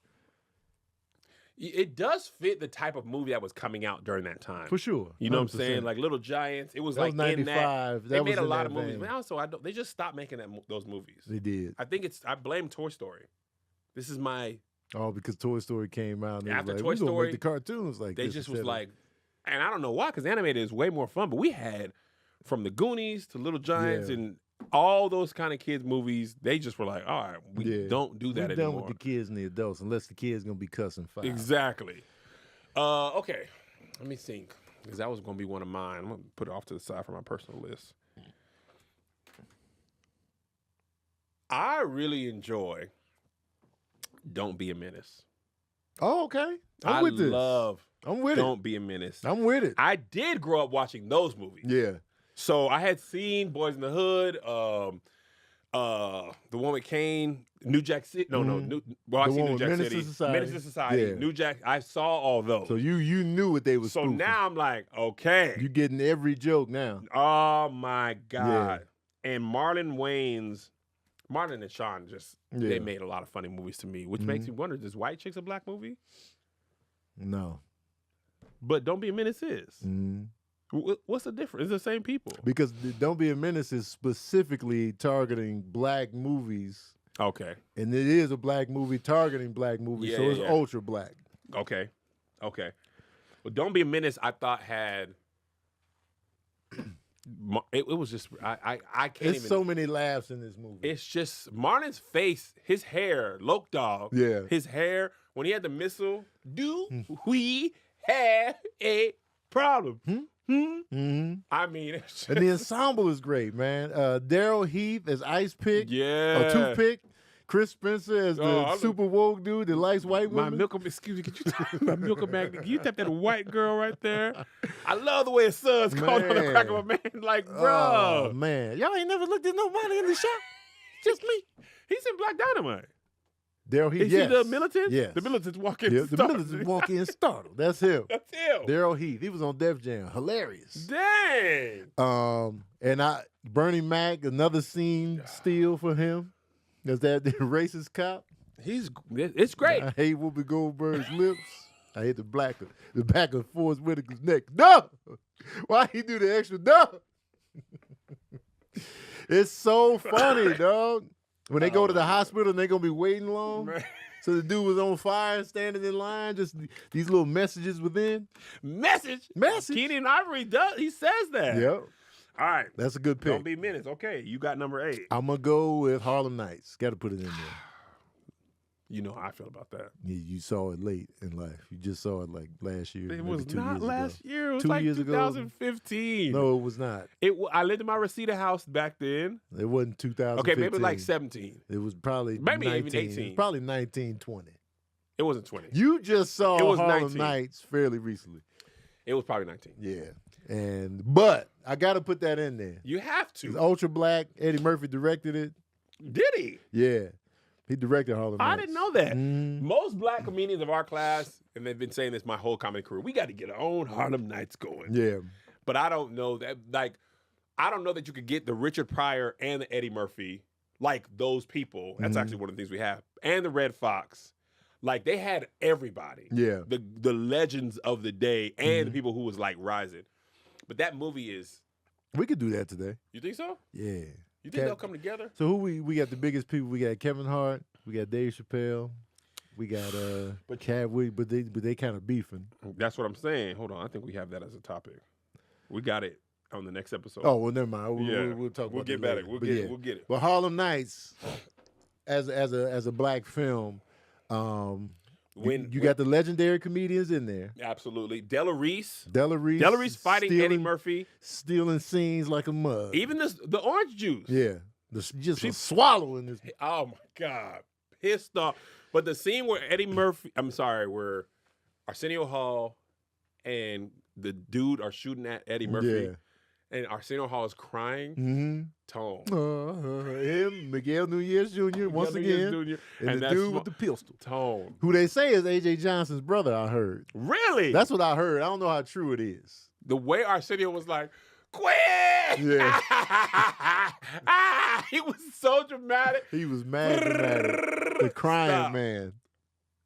It does fit the type of movie that was coming out during that time. For sure. You know what I'm saying? Like Little Giants. It was that like was 95. in that. They made a lot of movies. But also, they just stopped making those movies. They did. I blame Toy Story. This is my. Oh, because Toy Story came out. And after like, Toy Story, make the cartoons like they this just was like, and I don't know why, because animated is way more fun. But we had from the Goonies to Little Giants and all those kind of kids movies. They just were like, all right, we don't do that anymore. We're done with the kids and the adults, unless the kids gonna be cussing fire. Exactly. Okay, let me think. Because that was going to be one of mine. I'm going to put it off to the side for my personal list. I really enjoy Don't Be a Menace. Oh, okay. I'm with this. I'm with it. Don't Be a Menace. I'm with it. I did grow up watching those movies. Yeah. So I had seen Boys in the Hood, the one with Kane, New Jack City. I seen New Jack Menace City. to Society. Menace to Society. Yeah. New Jack. I saw all those. So you knew what they were So spoofing. now I'm like, okay. You getting every joke now. Oh my God. Yeah. And Marlon and Sean they made a lot of funny movies to me, which makes me wonder, is White Chicks a black movie? No. But Don't Be a Menace is. What's the difference? It's the same people. Because Don't Be a Menace is specifically targeting black movies. Okay. And it is a black movie targeting black movies, so it's ultra black. Okay. Well, Don't Be a Menace, I thought had... It was just I can't There's even. So many laughs in this movie. It's just Marlon's face, his hair, Loke Dog. Yeah. His hair when he had the missile. Do we have a problem? I mean, it's just... and the ensemble is great, man. Daryl Heath as Ice Pick, yeah, Toothpick. Chris Spencer as the super woke dude that likes white women. Excuse me, my milk magnet. Can you tap that white girl right there? I love the way his son's called on the crack of a man. Like, bro. Oh, man. Y'all ain't never looked at nobody in the shop? Just me. He's in Black Dynamite. Daryl Heath, Is he the militant? Yes. The militants walk in. Yeah, the militants walk in startled. That's him. That's him. Daryl Heath. He was on Def Jam. Hilarious. Dang. And Bernie Mac, another scene steal for him. Is that the racist cop? It's great. I hate Whoopi Goldberg's lips. I hate the back of Forrest Whitaker's neck. No! Why he do the extra no? It's so funny, dog. When they go to the hospital and they gonna be waiting long. Man. So the dude was on fire, standing in line, just these little messages within. Message. Keenan Ivory does. He says that. Yep. All right. That's a good pick. Don't Be Menace. Okay, you got number 8. I'm going to go with Harlem Nights. Got to put it in there. You know how I feel about that. You saw it late in life. You just saw it like last year. It was not last year. It was 2 like years 2015. Ago. No, it was not. I lived in my Reseda house back then. It wasn't 2015. Okay, maybe like 17. It was probably maybe 19, even 18. It was probably 19, 20. It wasn't 20. You just saw Harlem 19. Nights fairly recently. It was probably 19. Yeah. But I got to put that in there. You have to. It's ultra black. Eddie Murphy directed it. Did he? Yeah. He directed Harlem Nights. I didn't know that. Most black comedians of our class, and they've been saying this my whole comedy career, we got to get our own Harlem Nights going. Yeah. But I don't know that, I don't know that you could get the Richard Pryor and the Eddie Murphy, like those people. That's actually one of the things we have. And the Red Fox. Like, they had everybody. Yeah. The legends of the day and the people who was, like, rising. But that movie is... We could do that today. You think so? Yeah. You think they'll come together? So who we got the biggest people? We got Kevin Hart. We got Dave Chappelle. We got Cat Williams, but they kind of beefing. That's what I'm saying. Hold on. I think we have that as a topic. We got it on the next episode. Oh, well, never mind. We'll talk about it. We'll get it. Well, Harlem Nights, as a black film... you got the legendary comedians in there. Absolutely. Della Reese fighting Eddie Murphy. Stealing scenes like a mug. Even the orange juice. Yeah. She's swallowing this. Oh, my God. Pissed off. But the scene where where Arsenio Hall and the dude are shooting at Eddie Murphy. And Arsenio Hall is crying. Tone. Him, Miguel Nunez Jr. once again. And the dude with the pistol. Tone. Who they say is A.J. Johnson's brother, I heard. Really? That's what I heard. I don't know how true it is. The way Arsenio was like, quit! Yeah. He was so dramatic. He was mad dramatic. The crying man.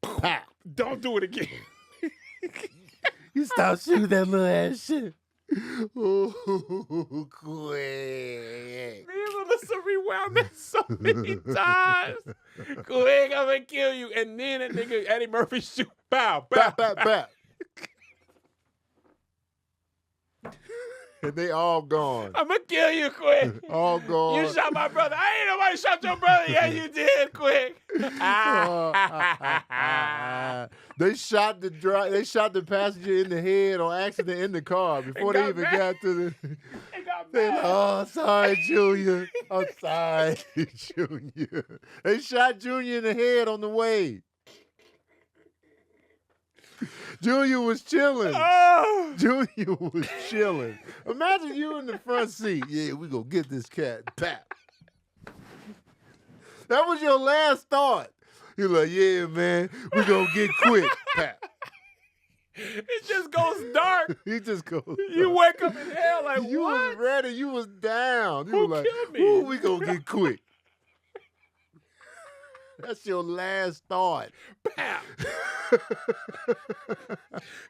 Pop. Don't do it again. You stop shooting that little ass shit. Oh, quick. Melissa rewound that so many times. Quick, I'm gonna kill you. And then that nigga Eddie Murphy shoot. Bow, bow, bow, bow. And they all gone. I'm gonna kill you, quick. All gone. You shot my brother. I ain't nobody shot your brother. Yeah, you did, quick. They shot the passenger in the head on accident in the car before they even got to the. They like, oh, sorry, Junior. I'm sorry, Junior. They shot Junior in the head on the way. Junior was chilling. Oh. Junior was chilling. Imagine you in the front seat. Yeah, we gonna get this cat. Pap. That was your last thought. You're like, yeah, man, we gonna get quick. Pap. It just goes dark. He just goes You dark. wake up in hell like, you what? was ready. You was down. You Who were like, killed me? ooh, we gonna get quick. That's your last thought. Pow.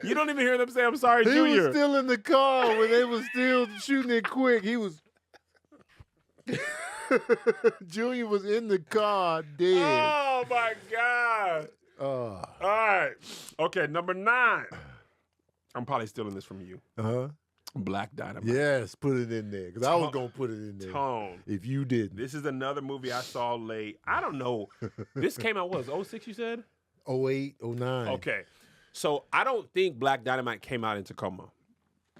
You don't even hear them say, I'm sorry, He Junior. was still in the car when they was still shooting it quick. He was... Junior was in the car dead. Oh, my God. All right. Okay, number 9. I'm probably stealing this from you. Uh-huh. Black Dynamite. Yes, put it in there. Because I was going to put it in there. Tone. If you didn't. This is another movie I saw late. I don't know. This came out, what, 06 you said? 08, 09. Okay. So I don't think Black Dynamite came out in Tacoma.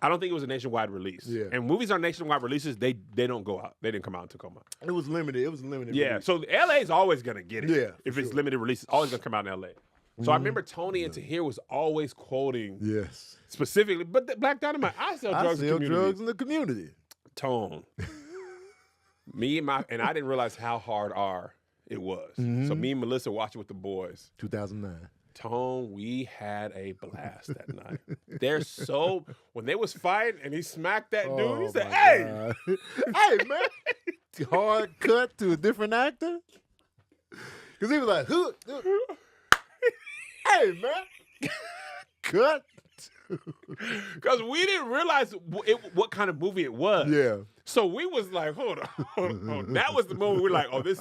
I don't think it was a nationwide release. Yeah. And movies are nationwide releases, they don't go out. They didn't come out in Tacoma. It was limited. It was limited. Yeah. release. So LA is always going to get it. Yeah, If for it's sure. limited release, it's always going to come out in LA. So I remember Tony and Tahir was always quoting Yes. specifically, but the Black Dynamite, I sell drugs in the community. drugs in the community. Tone. And I didn't realize how hard R it was. So me and Melissa watched it with the boys. 2009. Tone, we had a blast that night. When they was fighting and he smacked that dude, he said, hey! Hey, man. Hard cut to a different actor. Because he was like, hey, man. Cut. Because we didn't realize what kind of movie it was. Yeah. So we was like, hold on. That was the movie. We're like, oh, this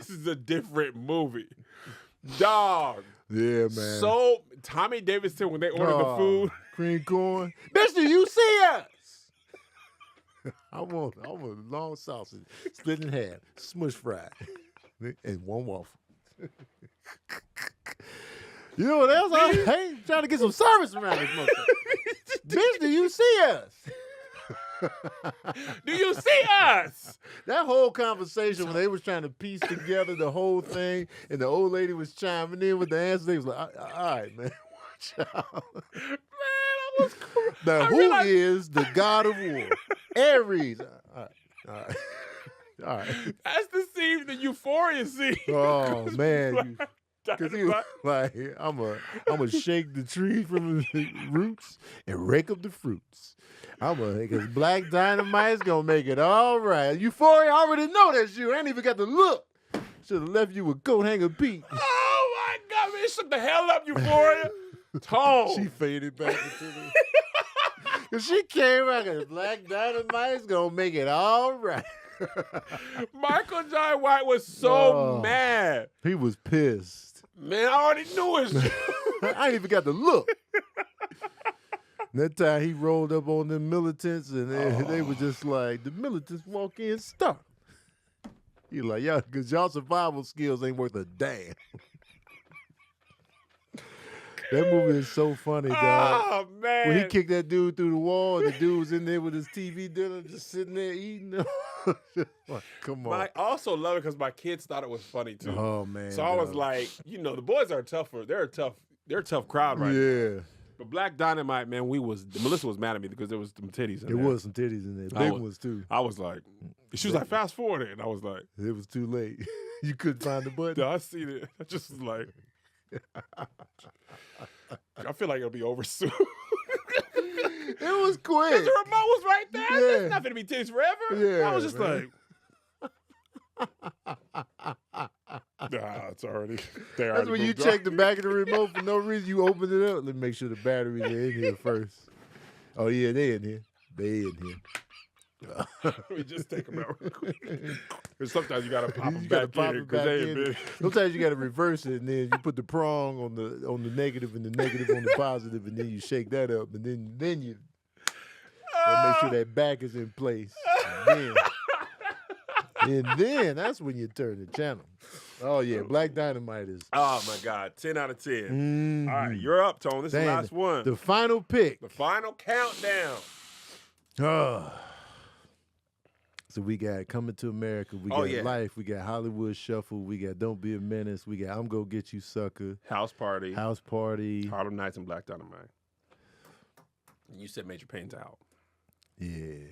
is a different movie. Dog. Yeah, man. So Tommy Davidson, when they ordered the food. Cream corn. Bitch, do you see us? I want a long sausage, split in half, smush fried, and one waffle. You know what else? Hey, trying to get some service around this motherfucker. Bitch, do you see us? Do you see us? That whole conversation when they was trying to piece together the whole thing and the old lady was chiming in with the answer, they was like, all right, man, watch out. Man, I was crazy. Now, who is the god of war? Aries. All right. That's the scene, the Euphoria scene. Oh, man. Because he was Dynamite. like, I'm a shake the tree from the roots and rake up the fruits. Because Black Dynamite's going to make it all right. Euphoria, I already know that's you. I ain't even got to look. Should have left you with coat hanger Pete. Oh, my God, man. Shut the hell up, Euphoria. Tone. She faded back into the... Because she came back and Black Dynamite's going to make it all right. Michael Jai White was so mad. He was pissed. Man, I already knew it. I ain't even got to look. That time he rolled up on them militants and they were just like, the militants walk in stuck. He like, yeah, because y'all survival skills ain't worth a damn. That movie is so funny, dog. Oh, man. When he kicked that dude through the wall, and the dude was in there with his TV dinner, just sitting there eating. Like, come on. I also love it because my kids thought it was funny, too. Oh, man. So I was like, the boys are tougher. They're a tough crowd right now. Yeah. But Black Dynamite, man, Melissa was mad at me because there was some titties in there. There was some titties in there. Big ones, too. I was like, she was like, fast forward it. And I was like. It was too late. You couldn't find the button. I seen it. I just was like. I feel like it'll be over soon. It was quick. Because the remote was right there. Yeah. There's not going to be titties forever. Yeah, I was just man. like. It's already. That's when you check the back of the remote for no reason. You open it up. Let me make sure the batteries are in here first. Oh, yeah, they in here. They in here. Let me just take them out real quick. Because sometimes you got to pop them You back gotta pop in. it back in. Sometimes you got to reverse it, and then you put the prong on the negative and the negative on the positive, and then you shake that up, and then you make sure that back is in place. And then that's when you turn the channel. Oh, yeah. Black Dynamite is. Oh, my God. 10 out of 10. Mm-hmm. All right, you're up, Tone. This is the last one. The final pick. The final countdown. So we got Coming to America. We got Life. We got Hollywood Shuffle. We got Don't Be a Menace. We got I'm Gonna Get You Sucka. House Party. Harlem Nights and Black Dynamite. You said Major Payne's out. Yeah.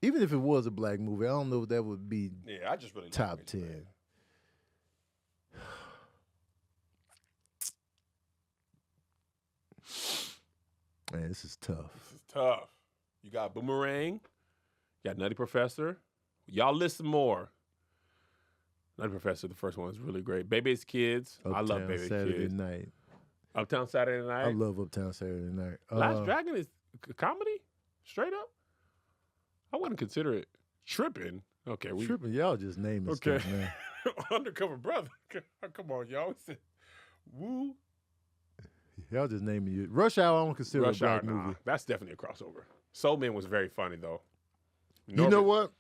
Even if it was a black movie, I don't know if that would be I just really top 10. Man, this is tough. You got Boomerang. You got Nutty Professor. Y'all listen more. Nutty Professor, the first one is really great. Baby's Kids. I love Baby's Saturday Kids. Night. Uptown Saturday Night. I love Uptown Saturday Night. Last Dragon is a comedy? Straight up? I wouldn't consider it. Tripping. Okay. Tripping. Y'all just naming stuff, man. Undercover Brother. Come on, y'all. Woo. Y'all just naming you. Rush Hour, I don't consider a black movie. That's definitely a crossover. Soul Man was very funny, though. You know what?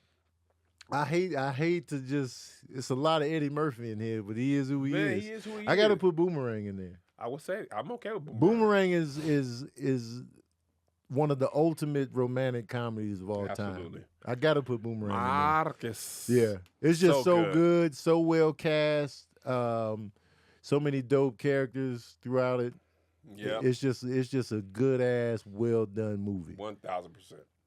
I hate to just. It's a lot of Eddie Murphy in here, but he is who he is. He is who he is. I got to put Boomerang in there. I would say I'm okay with Boomerang. Boomerang is one of the ultimate romantic comedies of all time. I got to put Boomerang Marcus. in there. Yeah, it's just so good, so well cast, so many dope characters throughout it. Yeah, it's just a good ass, well done movie. 1000%.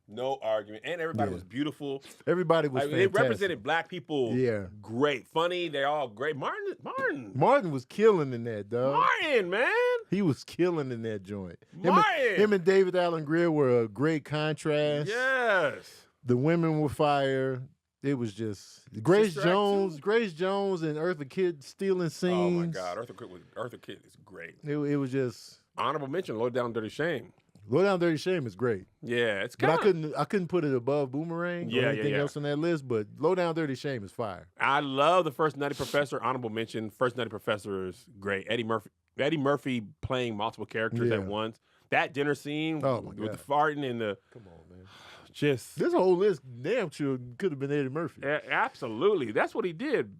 No argument. And everybody was beautiful. Everybody was fantastic. They represented black people great. Funny. They're all great. Martin was killing in that, dog. Martin, man. He was killing in that joint. Martin. Him and David Allen Greer were a great contrast. Yes. The women were fire. It was just Grace Jones and Eartha Kitt stealing scenes. Oh my God, Eartha Kitt is great. It was just honorable mention. Low Down Dirty Shame. Low Down Dirty Shame is great. Yeah, it's good. But I couldn't put it above Boomerang or anything else on that list. But Low Down Dirty Shame is fire. I love the first Nutty Professor. Honorable mention. First Nutty Professor is great. Eddie Murphy playing multiple characters at once. That dinner scene with the farting and the come on, man. Just this whole list damn sure could have been Eddie Murphy. Absolutely, that's what he did.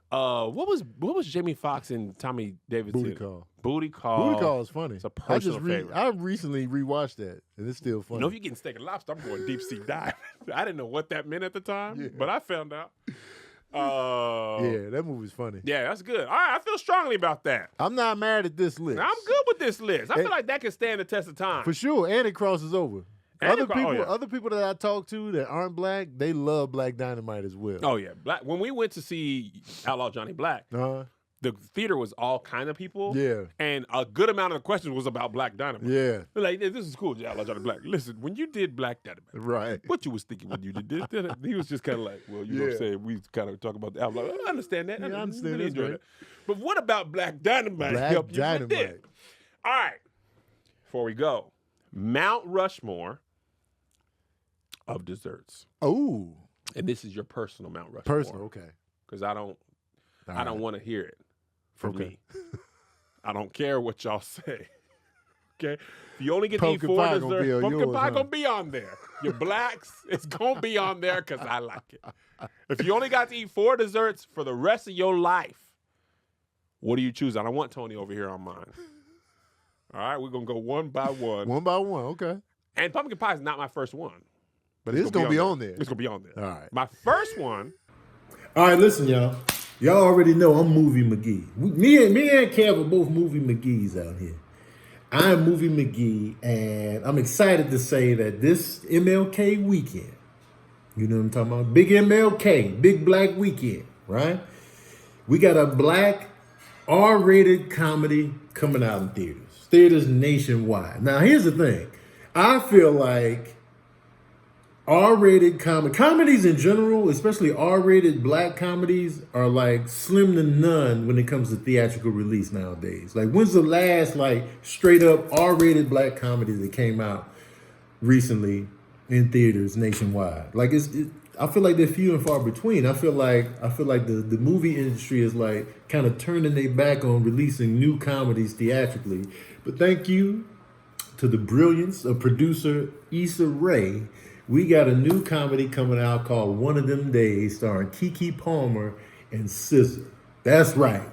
What was Jamie Foxx and Tommy Davidson? Booty Call. Booty Call is funny. It's a personal favorite. I recently rewatched that, and it's still funny. You know, if you're getting steak and lobster, I'm going deep sea dive. I didn't know what that meant at the time, but I found out. Yeah, that movie's funny. Yeah, that's good. All right, I feel strongly about that. I'm not mad at this list. I'm good with this list. I feel like that can stand the test of time. For sure, and it crosses over. Other people that I talk to that aren't black, they love Black Dynamite as well. Oh yeah, when we went to see Outlaw Johnny Black, the theater was all kind of people. Yeah, and a good amount of the questions was about Black Dynamite. Yeah, they're like, this is cool, Outlaw Johnny Black. Listen, when you did Black Dynamite, right? What you was thinking when you did this? He was just kind of like, well, you know what I'm saying? We kind of talk about the Outlaw. I understand that. Yeah, I understand really enjoy that. But what about Black Dynamite? Black Dynamite. All right, before we go, Mount Rushmore of desserts. Oh. And this is your personal Mount Rushmore. Personal, okay. Because I don't want to hear it from me. I don't care what y'all say. Okay? If you only get to eat 4 desserts, pumpkin pie gonna be on there. Your blacks, it's gonna be on there because I like it. If you only got to eat 4 desserts for the rest of your life, what do you choose? I don't want Tony over here on mine. All right, we're gonna go one by one. One by one, okay. And pumpkin pie is not my first one. But it's going to be on there. It's going to be on there. All right. My first one. All right, listen, y'all. Y'all already know I'm Movie McGee. Me and Kev are both Movie McGees out here. I'm Movie McGee, and I'm excited to say that this MLK weekend, you know what I'm talking about? Big MLK, Big Black Weekend, right? We got a black R-rated comedy coming out in theaters nationwide. Now, here's the thing. I feel like R-rated comedies in general, especially R-rated black comedies, are like slim to none when it comes to theatrical release nowadays. Like, when's the last like straight up R-rated black comedy that came out recently in theaters nationwide? Like, I feel like they're few and far between. I feel like the movie industry is like kind of turning their back on releasing new comedies theatrically. But thank you to the brilliance of producer Issa Rae. We got a new comedy coming out called One of Them Days, starring Keke Palmer and SZA. That's right.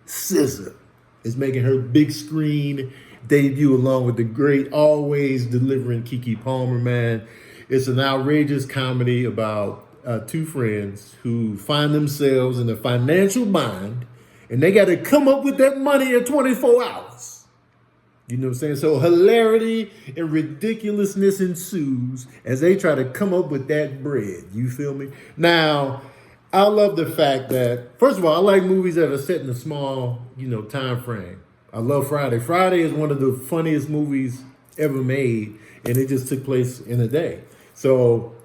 SZA is making her big screen debut along with the great, always delivering Keke Palmer, man. It's an outrageous comedy about two friends who find themselves in a financial bind, and they got to come up with that money in 24 hours. You know what I'm saying? So hilarity and ridiculousness ensues as they try to come up with that bread. You feel me? Now, I love the fact that, first of all, I like movies that are set in a small, time frame. I love Friday. Friday is one of the funniest movies ever made, and it just took place in a day. So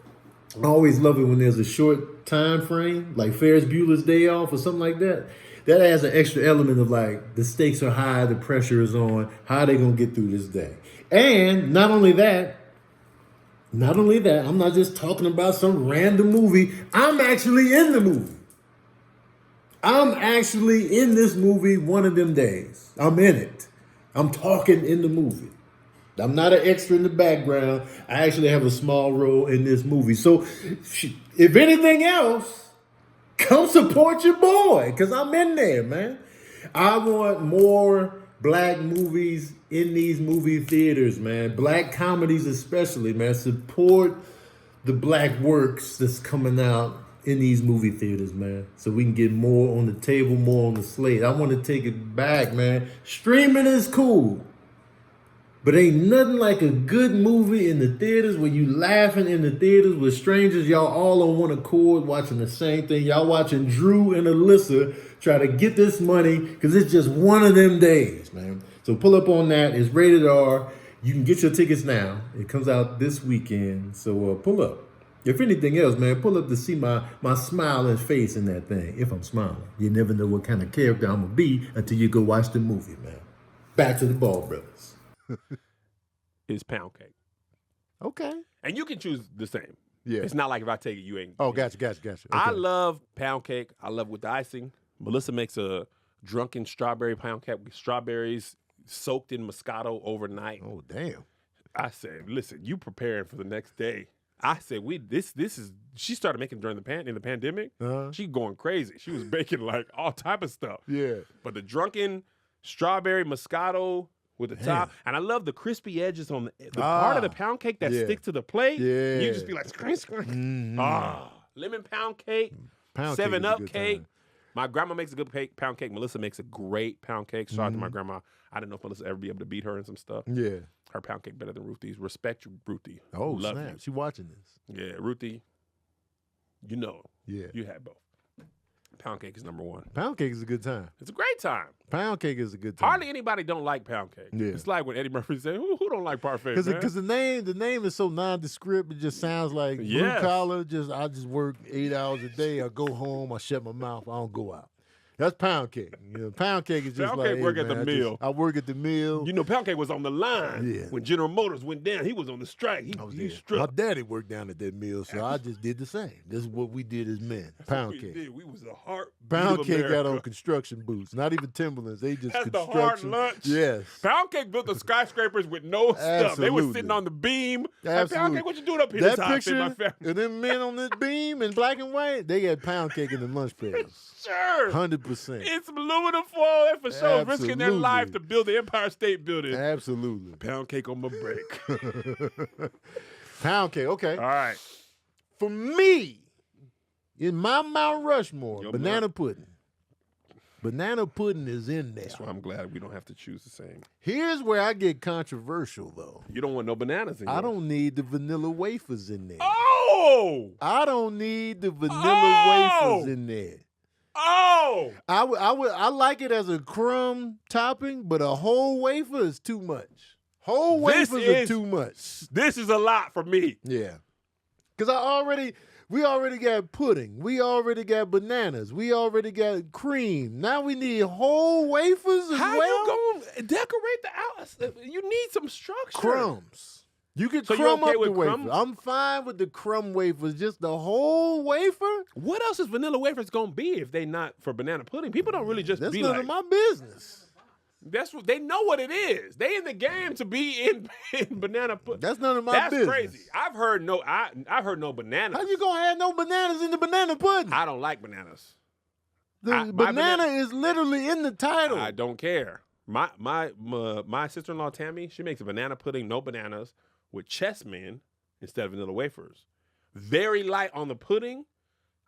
I always love it when there's a short time frame, like Ferris Bueller's Day Off or something like that. That adds an extra element of like, the stakes are high, the pressure is on, how are they going to get through this day? And not only that, I'm not just talking about some random movie. I'm actually in the movie. I'm actually in this movie one of them days. I'm in it. I'm talking in the movie. I'm not an extra in the background. I actually have a small role in this movie. So if anything else, come support your boy, because I'm in there, man. I want more black movies in these movie theaters, man. Black comedies especially, man. Support the black works that's coming out in these movie theaters, man. So we can get more on the table, more on the slate. I want to take it back, man. Streaming is cool. But ain't nothing like a good movie in the theaters where you laughing in the theaters with strangers, y'all all on one accord watching the same thing. Y'all watching Drew and Alyssa try to get this money because it's just one of them days, man. So pull up on that. It's rated R. You can get your tickets now. It comes out this weekend. So pull up. If anything else, man, pull up to see my smiling face in that thing. If I'm smiling. You never know what kind of character I'm going to be until you go watch the movie, man. Back to the Ball Brothers. Is pound cake. Okay. And you can choose the same. Yeah. It's not like if I take it, you ain't. Oh, gotcha. Okay. I love pound cake. I love with the icing. Melissa makes a drunken strawberry pound cake with strawberries soaked in Moscato overnight. Oh, damn. I said, listen, you preparing for the next day. I said, this is, she started making during in the pandemic. She going crazy. She was baking like all type of stuff. Yeah. But the drunken strawberry Moscato with the top. And I love the crispy edges on the part of the pound cake that stick to the plate. Yeah. And you just be like, screen. Lemon pound cake, Pound 7-Up cake. cake. My grandma makes a good pound cake. Melissa makes a great pound cake. Shout out to my grandma. I didn't know if Melissa ever be able to beat her in some stuff. Yeah. Her pound cake better than Ruthie's. Respect you, Ruthie. Oh, love snap. you. She watching this. Yeah, Ruthie, you know. Yeah. You had both. Pound cake is number one. Pound cake is a good time. It's a great time. Pound cake is a good time. Hardly anybody don't like pound cake. Yeah. It's like when Eddie Murphy said, who don't like parfait, man? Because the name is so nondescript. It just sounds like blue collar. I just work 8 hours a day. I go home. I shut my mouth. I don't go out. That's pound cake. Pound cake is just pound like, cake work hey, at man, the mill. I work at the mill. You know, pound cake was on the line. Yeah. When General Motors went down, he was on the strike. He struck. My daddy worked down at that mill, so I just did the same. This is what we did as men. Pound cake. We was a heart. Pound cake got on construction boots, not even Timberlands. They just That's construction. the hard lunch. Yes. Pound cake built the skyscrapers with no stuff. They were sitting on the beam. Like, pound cake, what you doing up here? That picture and them men on this beam in black and white, they had pound cake in the lunch pails. Sure. 100%. It's aluminum foil for sure. Risking their life to build the Empire State Building. Absolutely. Pound cake on my break. Pound cake, okay. All right. For me, in my Mount Rushmore, banana pudding. Banana pudding is in there. That's why I'm glad we don't have to choose the same. Here's where I get controversial, though. You don't want no bananas in I don't need the vanilla wafers in there. Oh! I don't need the vanilla wafers in there. Oh! I like it as a crumb topping, but a whole wafer is too much. Whole wafers are too much. This is a lot for me. Yeah. Because we already got pudding. We already got bananas. We already got cream. Now we need whole wafers as well. How you going to decorate the outside? You need some structure. Crumbs. You can So crumb you okay up the with wafer. crumbs? I'm fine with the crumb wafers. Just the whole wafer? What else is vanilla wafers going to be if they not for banana pudding? People don't really just That's be none like. of my business. That's what they know what it is. They in the game to be in banana pudding. That's none of my business. That's crazy. I've heard no bananas. How you gonna have no bananas in the banana pudding? I don't like bananas. The banana is literally in the title. I don't care. My sister-in-law Tammy, she makes a banana pudding, no bananas, with chessmen instead of vanilla wafers. Very light on the pudding.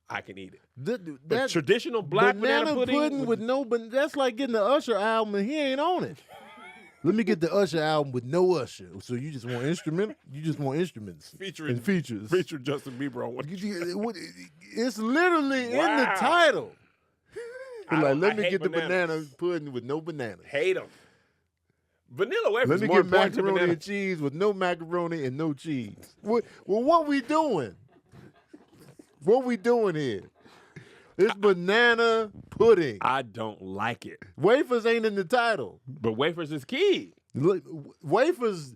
I can eat it. The traditional black banana pudding with no, that's like getting the Usher album and he ain't on it. Let me get the Usher album with no Usher. So you just want instrumental? You just want instruments and features. Feature Justin Bieber on one. It's literally in the title. Like, let me get the banana pudding with no bananas. Hate them. Vanilla wafers. Let me get macaroni and cheese with no macaroni and no cheese. What we doing? What we doing here? It's banana pudding. I don't like it. Wafers ain't in the title. But wafers is key. Look, wafers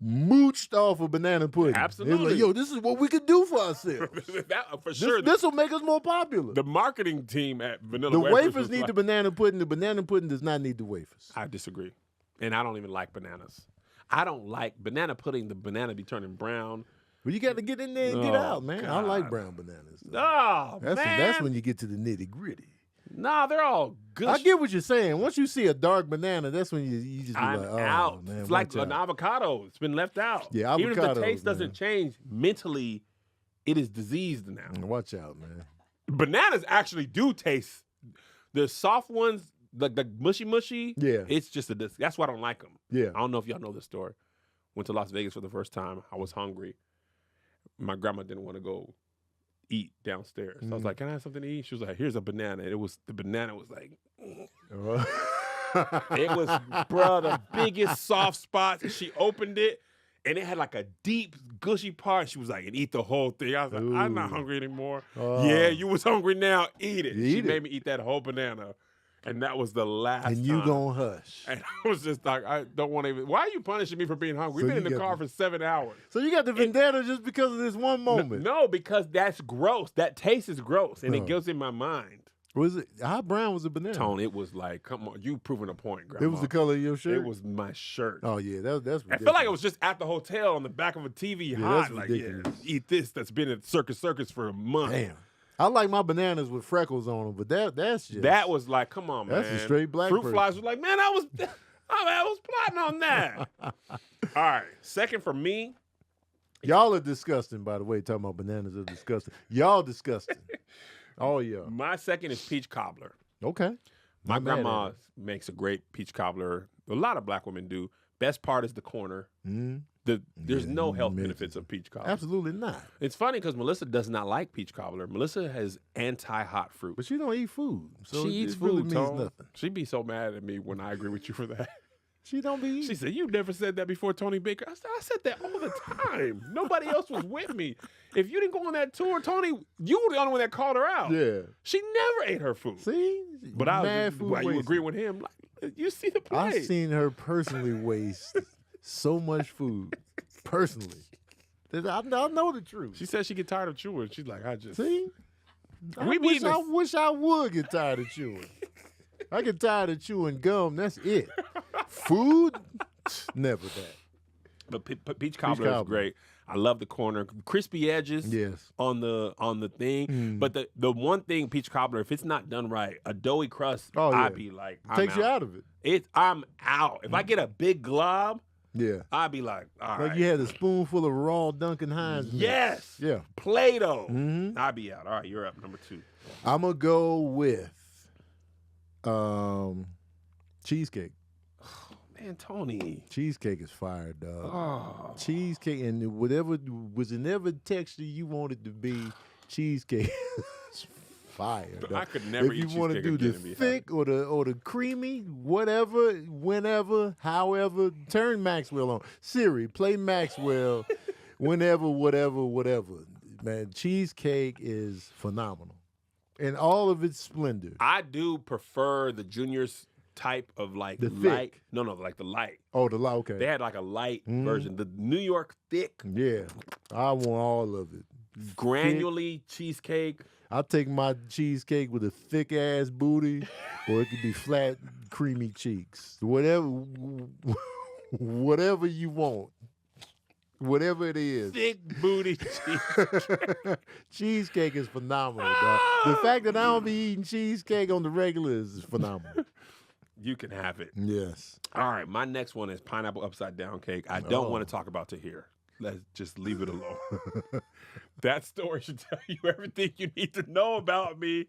mooched off of banana pudding. Absolutely. Like, yo, this is what we could do for ourselves. For sure. This will make us more popular. The marketing team at Vanilla the Wafers wafers need the banana pudding. The banana pudding does not need the wafers. I disagree. And I don't even like bananas. I don't like banana pudding. The banana be turning brown. Well, you got to get in there and get out, man. God. I like brown bananas. Oh, man. That's when you get to the nitty gritty. Nah, they're all good. I get what you're saying. Once you see a dark banana, that's when you just be I'm like, oh, out. man. It's like an avocado. It's been left out. Yeah, even if the avocados, taste doesn't change, mentally, it is diseased now. Watch out, man. Bananas actually do taste. The soft ones, like the mushy. Yeah. It's just that's why I don't like them. Yeah. I don't know if y'all know this story. Went to Las Vegas for the first time. I was hungry. My grandma didn't want to go eat downstairs. So I was like, can I have something to eat? She was like, here's a banana. And the banana was like, it was, bro, the biggest soft spot. She opened it and it had like a deep, gushy part. She was like, and eat the whole thing. I was like, I'm not hungry anymore. Yeah, you was hungry now. Eat it. She made me eat that whole banana. And that was the last time. And you gonna hush. And I was just like, I don't want to even. Why are you punishing me for being hungry? We've been in the car for 7 hours. So you got the vendetta just because of this one moment? No, because that's gross. That taste is gross. And it goes in my mind. Was it, how brown was the banana? Tone, it was like, come on, you proving a point, Grandma. It was the color of your shirt? It was my shirt. Oh, yeah, that's ridiculous. I feel like it was just at the hotel on the back of a TV hot. That's like, ridiculous. Eat this that's been at Circus for a month. Damn. I like my bananas with freckles on them, but that's just... That was like, come on, man. That's a straight black Fruit person. Flies was like, man, I was plotting on that. All right, second for me. Y'all are disgusting, by the way, talking about bananas are disgusting. Y'all disgusting. All y'all. My second is peach cobbler. Okay. My grandma makes a great peach cobbler. A lot of black women do. Best part is the corner. There's no health benefits of peach cobbler. Absolutely not. It's funny because Melissa does not like peach cobbler. Melissa has anti-hot fruit. But she don't eat food. So she eats really food, means nothing. She'd be so mad at me when I agree with you for that. She don't be eating. She said, you never said that before, Tony Baker. I said that all the time. Nobody else was with me. If you didn't go on that tour, Tony, you were the only one that called her out. Yeah. She never ate her food. See? But why you agree with him? Like, you see the play. I've seen her personally waste so much food. Personally. I know the truth. She said she get tired of chewing. She's like, See? I wish I would get tired of chewing. I get tired of chewing gum. That's it. Food? Never that. But peach cobbler is great. I love the corner, crispy edges. Yes. On the thing. But the one thing peach cobbler, if it's not done right, a doughy crust, I'd be like, takes you out of it. I'm out. If I get a big glob, I'd be like, all right. Like you had a spoonful of raw Duncan Hines. Yes. Yeah. Play-Doh. I'd be out. All right, you're up. Number 2. I'm gonna go with cheesecake. Man, Tony. Cheesecake is fire, dog. Oh. Cheesecake and whatever texture you want it to be, cheesecake is fire, dog. I could never eat cheesecake. If you want to do the thick or the creamy, whatever, whenever, however, turn Maxwell on. Siri, play Maxwell whenever, whatever. Man, cheesecake is phenomenal. In all of its splendor. I do prefer the Junior's type of like the light. Thick. No, like the light. Oh, the light, okay. They had like a light version. The New York thick. Yeah, I want all of it. Granularly cheesecake. I'll take my cheesecake with a thick ass booty, or it could be flat, creamy cheeks. Whatever you want. Whatever it is. Thick booty cheesecake. Cheesecake is phenomenal, dog. The fact that I don't be eating cheesecake on the regular is phenomenal. You can have it. Yes. All right, my next one is pineapple upside down cake. I don't want to talk about Tahir. Let's just leave it alone. That story should tell you everything you need to know about me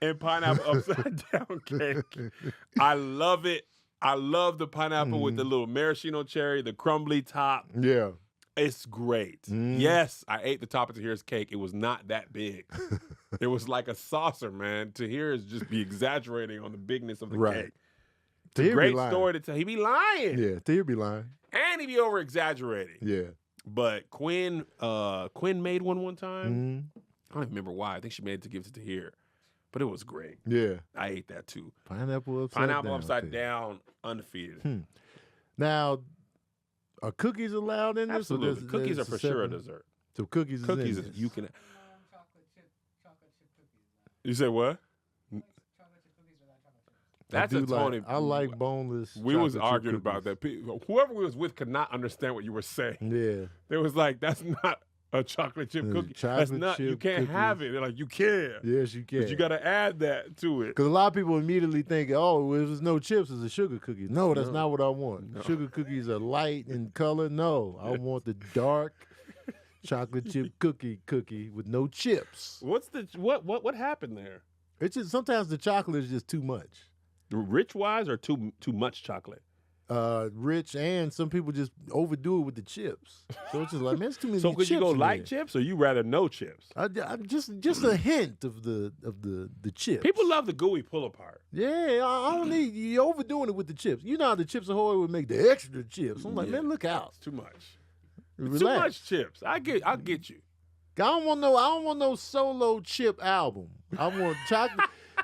and pineapple upside down cake. I love it. I love the pineapple with the little maraschino cherry, the crumbly top. Yeah. It's great. Yes, I ate the top of Tahir's cake. It was not that big. It was like a saucer, man. Tahir is just be exaggerating on the bigness of the cake. It's a great story to tell. He be lying. Yeah, Tahir be lying. And he be over exaggerating. Yeah. But Quinn made one time. I don't even remember why. I think she made it to give it to Tahir. But it was great. Yeah. I ate that too. Pineapple upside down, undefeated. Now, are cookies allowed in this? Absolutely. Cookies are for sure a dessert. So cookies is you can. Chocolate chip cookies. You said what? Chocolate chip cookies without chocolate chips. That's a Tony. I like boneless. We was arguing about that. Whoever we was with could not understand what you were saying. Yeah. They was like, that's not a chocolate chip cookie. That's not. You can't have it. They're like, you can. Yes, you can. But you got to add that to it. Because a lot of people immediately think, oh, if there's no chips, it's a sugar cookie. No, that's not what I want. No. Sugar cookies are light in color. No, I want the dark chocolate chip cookie with no chips. What happened there? It's just sometimes the chocolate is just too much. Rich wise or too much chocolate? Rich, and some people just overdo it with the chips. So it's just like, man, it's too many chips. So could you go light chips, or you rather no chips? I just a hint of the chips. People love the gooey pull apart. Yeah, I don't need you overdoing it with the chips. You know how the Chips Ahoy would make the extra chips. I'm like, man, look out. It's too much. Relax. Too much chips. I'll get you. I don't want no solo chip album. I want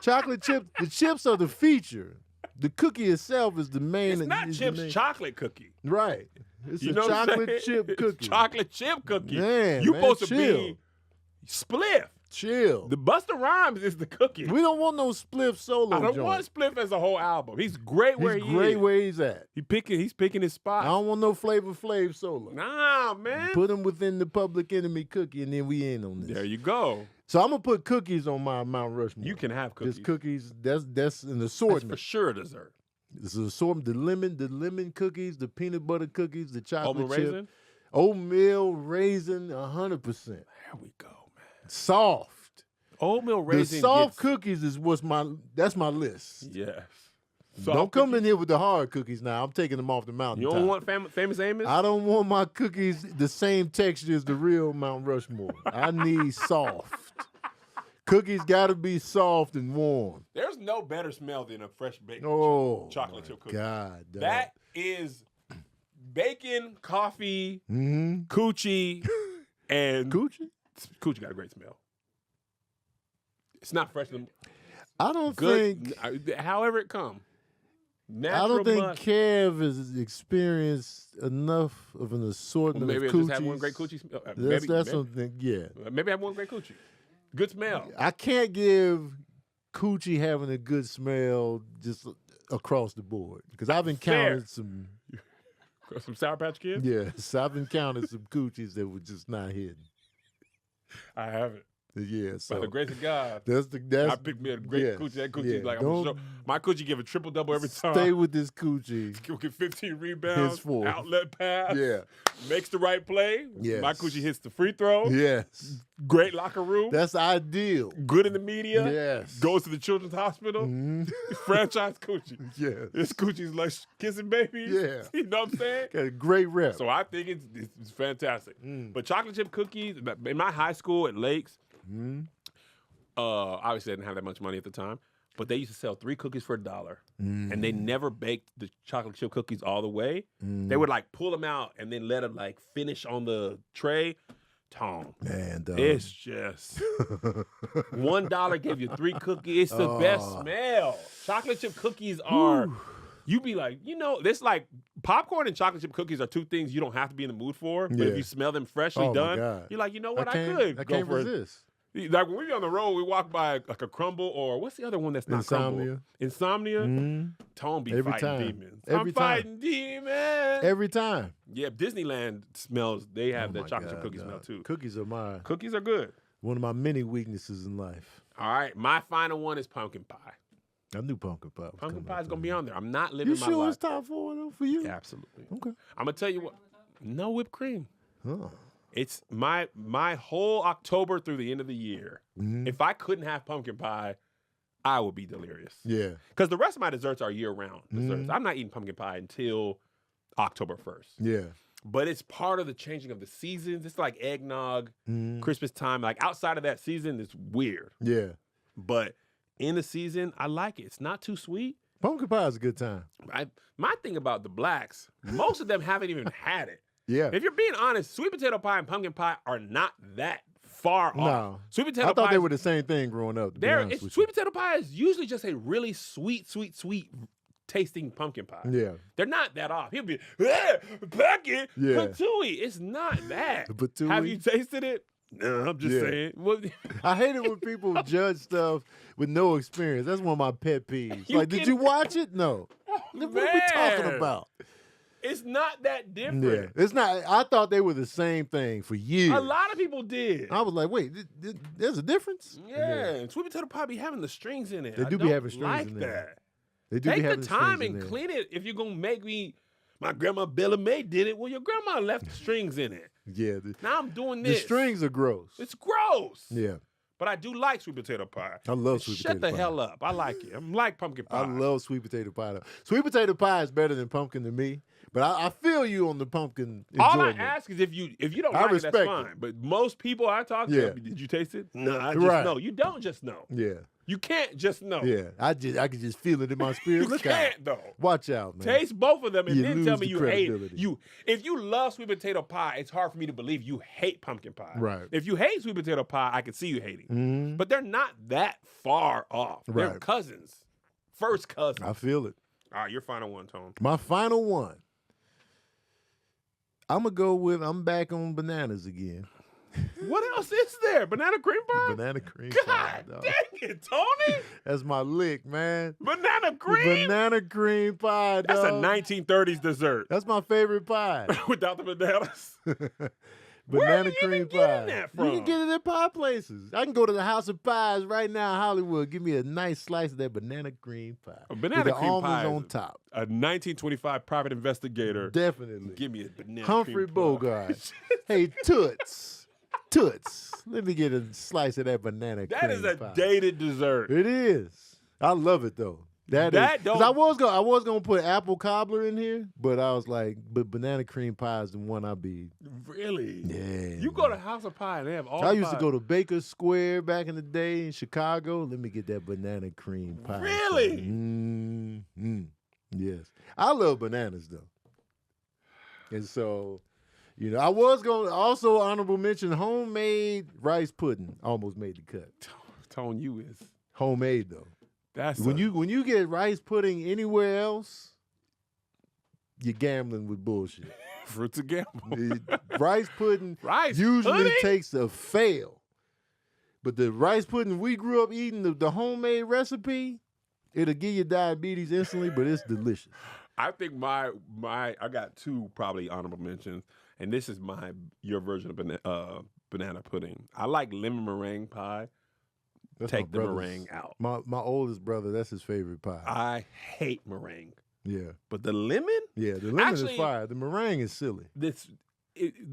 chocolate chip. The chips are the feature. The cookie itself is the main. It's not chips, chocolate cookie. Right. It's a chocolate chip cookie. Chocolate chip cookie. Man, you supposed to be spliff. Chill. The Busta Rhymes is the cookie. We don't want no Spliff solo. I don't want Spliff as a whole album. He's great where he is. He's great where he's at. He's picking his spot. I don't want no Flavor Flav solo. Nah, man. Put him within the Public Enemy cookie, and then we ain't on this. There you go. So I'm gonna put cookies on my Mount Rushmore. You can have cookies. There's cookies. That's an assortment. That's for sure a dessert. It's an assortment. The lemon cookies, the peanut butter cookies, the chocolate chip. Raisin? Oatmeal raisin, 100%. There we go, man. Soft. Oatmeal raisin. The soft cookies is that's my list. Yes. Don't come in here with the hard cookies now. I'm taking them off the mountain. You don't want Famous Amos? I don't want my cookies the same texture as the real Mount Rushmore. I need soft. Cookies got to be soft and warm. There's no better smell than a fresh baked chocolate chip cookie. God, dog. That is bacon, coffee, coochie, and coochie. Coochie got a great smell. It's not fresh. I don't think. However it come. I don't think Kev has experienced enough of an assortment of coochies. Maybe I just have one great coochie smell. That's something. Yeah. Maybe I have one great coochie. Good smell. I can't give coochie having a good smell just across the board because I've encountered some Sour Patch Kids. Yes, I've encountered some coochies that were just not hidden. I haven't. Yeah, so by the grace of God, I picked me a great coochie. That coochie, like my coochie, give a triple-double every time. Stay with this coochie. Get 15 rebounds, outlet pass. Yeah, makes the right play. Yes. My coochie hits the free throw. Yes, great locker room. That's ideal. Good in the media. Yes, goes to the children's hospital. Franchise coochie. Yes, this coachie's like kissing babies. Yeah, you know what I'm saying? Got a great rep. So I think it's fantastic. But chocolate chip cookies in my high school at Lakes. Obviously, I didn't have that much money at the time, but they used to sell 3 cookies for $1, and they never baked the chocolate chip cookies all the way. They would like pull them out and then let them like finish on the tray. Tone, man, it's just $1 gave you 3 cookies. It's the best smell. Chocolate chip cookies are. You be like, this like popcorn and chocolate chip cookies are 2 things you don't have to be in the mood for. But if you smell them freshly done, you're like, you know what? I can't resist. Like when we be on the road, we walk by like a Crumble or what's the other one that's not Insomnia. Crumble? Insomnia. Mm-hmm. Tone be Every fighting time. demons. Every I'm time. fighting demons. Every time. Yeah, Disneyland smells. They have the my chocolate chip God, cookie smell too. Cookies are Cookies are good. one of my many weaknesses in life. All right, my final one is pumpkin pie. I knew pumpkin pie. Pumpkin pie is gonna be on there. I'm not living You my sure life. it's top 4 though for you? Yeah, absolutely. Okay. I'm gonna tell you what. No whipped cream. Huh. It's my whole October through the end of the year. Mm-hmm. If I couldn't have pumpkin pie, I would be delirious. Yeah. Because the rest of my desserts are year-round desserts. I'm not eating pumpkin pie until October 1st. Yeah. But it's part of the changing of the seasons. It's like eggnog, Mm-hmm. Christmas time. Like outside of that season, it's weird. Yeah. But in the season, I like it. It's not too sweet. Pumpkin pie is a good time. My thing about the blacks, most of them haven't even had it. Yeah. If you're being honest, sweet potato pie and pumpkin pie are not that far off. No. Sweet potato I thought pie. they were the same thing growing up. To be honest with Sweet potato pie is usually just a really sweet tasting pumpkin pie. you. Yeah. They're not that off. He'll be, pumpkin, Yeah. patooey. It's not bad. Patooey? Have you tasted it? No, I'm just Yeah. saying. Well, I hate it when people judge stuff with no experience. That's one of my pet peeves. You Like, did you watch it? No. What are we talking man. about? it's not that different. Yeah. It's not. I thought they were the same thing for years. A lot of people did. I was like, wait, there's a difference? Yeah, and sweet potato pie be having the strings in it. They do I be don't having strings like in there. that. They do be Take the having time strings in and there. clean it. If you're gonna make me, my grandma Bella Mae did it. Well, your grandma left the strings in it. Yeah. Now I'm doing The this. strings are gross. It's gross. Yeah. But I do like sweet potato pie. I love sweet Shut potato the pie. hell up. I like it. I'm like pumpkin pie. I love sweet potato pie. Though. Sweet potato pie is better than pumpkin to me, but I feel you on the pumpkin All I enjoyment. ask is if you don't I like it, respect that's it. fine. But most people I talk to, Yeah. did you taste it? No, I just Right. know. You don't just know. Yeah, You can't just know. yeah. I can just feel it in my spirit. You Look can't out. though. Watch out, man. Taste both of them and You then tell lose me the you hate credibility. If you love sweet potato pie, it's hard for me to believe you hate pumpkin pie. Right. If you hate sweet potato pie, I can see you hating. Mhm. But they're not that far off. They're Right. cousins. First cousins. I feel it. All right, your final one, Tone. My final one. I'm back on bananas again. What else is there? Banana cream pie? Banana cream pie. God dog. dang it, Tony! That's my lick, man. Banana cream? Banana cream pie, That's a dog. 1930s dessert. That's my favorite pie. Without the bananas. Banana you even cream pie. getting that You can from? get it at pie places. I can go to the House of Pies right now in Hollywood. Give me a nice slice of that banana cream pie. A banana with the cream almonds pie on is top. A 1925 private investigator. Definitely. Give me a banana Humphrey cream pie. Bogart. Hey, Toots. Let me get a slice of that banana cream That is a pie. dated dessert. It is. I love it though. That is. 'Cause I was gonna put apple cobbler in here, but I was like, but banana cream pie is the one I'll be. Really? Yeah. You go to House of Pie and they have all I used to pie. go to Baker Square back in the day in Chicago. Let me get that banana cream pie. Really? Mm-hmm. Yes. I love bananas though. And so, I was going to also honorable mention homemade rice pudding. Almost made the cut. Tone, you is. Homemade though. That's When you get rice pudding anywhere else, you're gambling with bullshit. Fruits of gamble. Rice pudding Rice usually pudding? takes a fail. But the rice pudding we grew up eating, the homemade recipe, it'll give you diabetes instantly, but it's delicious. I think I got two probably honorable mentions, and this is your version of banana pudding. I like lemon meringue pie. That's Take my the brother's- meringue out. My oldest brother, that's his favorite pie. I hate meringue, Yeah. but the lemon, Yeah, the lemon Actually- is fire. The meringue is silly.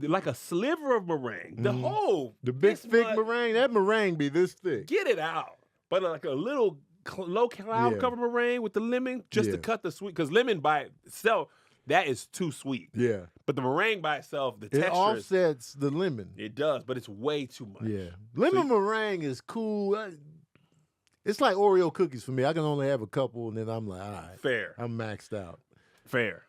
like a sliver of meringue. The whole The big this thick much- meringue, that meringue be this thick. Get it out, but like a little low cloud Yeah. cover meringue with the lemon just to Yeah. cut the sweet. Because lemon by itself, that is too sweet. Yeah. But the meringue by itself, the It texture, offsets the lemon. it does, but it's way too much. Yeah. Lemon meringue is cool. It's like Oreo cookies for me. I can only have a couple and then I'm like, all right. Fair, I'm maxed out. fair.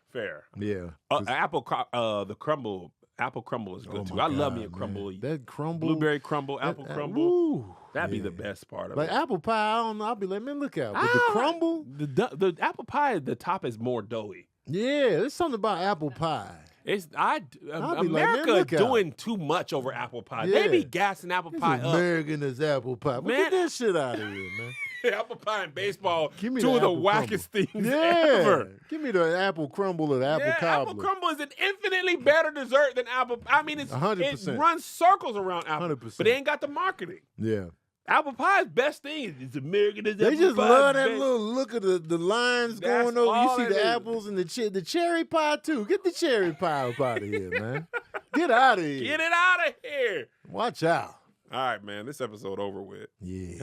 Yeah. The crumble. Apple crumble is good Oh too. my I love God, me a crumble. man. That crumble. Blueberry crumble, apple crumble. Ooh, That'd be yeah. the best part of Like it. apple pie, I don't know. I'll be like, man, look out. But the Ah, crumble, the apple pie, the top is more doughy. yeah, there's something about apple pie. America doing too much over apple pie. Yeah. They be gassing apple pie up. American as apple pie. Man, get that shit out of here, man. Apple pie and baseball, two of the wackest things yeah. ever. Give me the apple crumble or the apple cobbler. Apple crumble is an infinitely better dessert than apple. I mean, 100%. It runs circles around apple, 100%. but they ain't got the marketing. Yeah. Apple pie's best thing is American as apple pie. They just love that little look of the lines going over. You see the apples and the cherry pie, too. Get the cherry pie up out of here, man. Get out of here. Get it out of here. Watch out. All right, man. This episode over with. Yeah.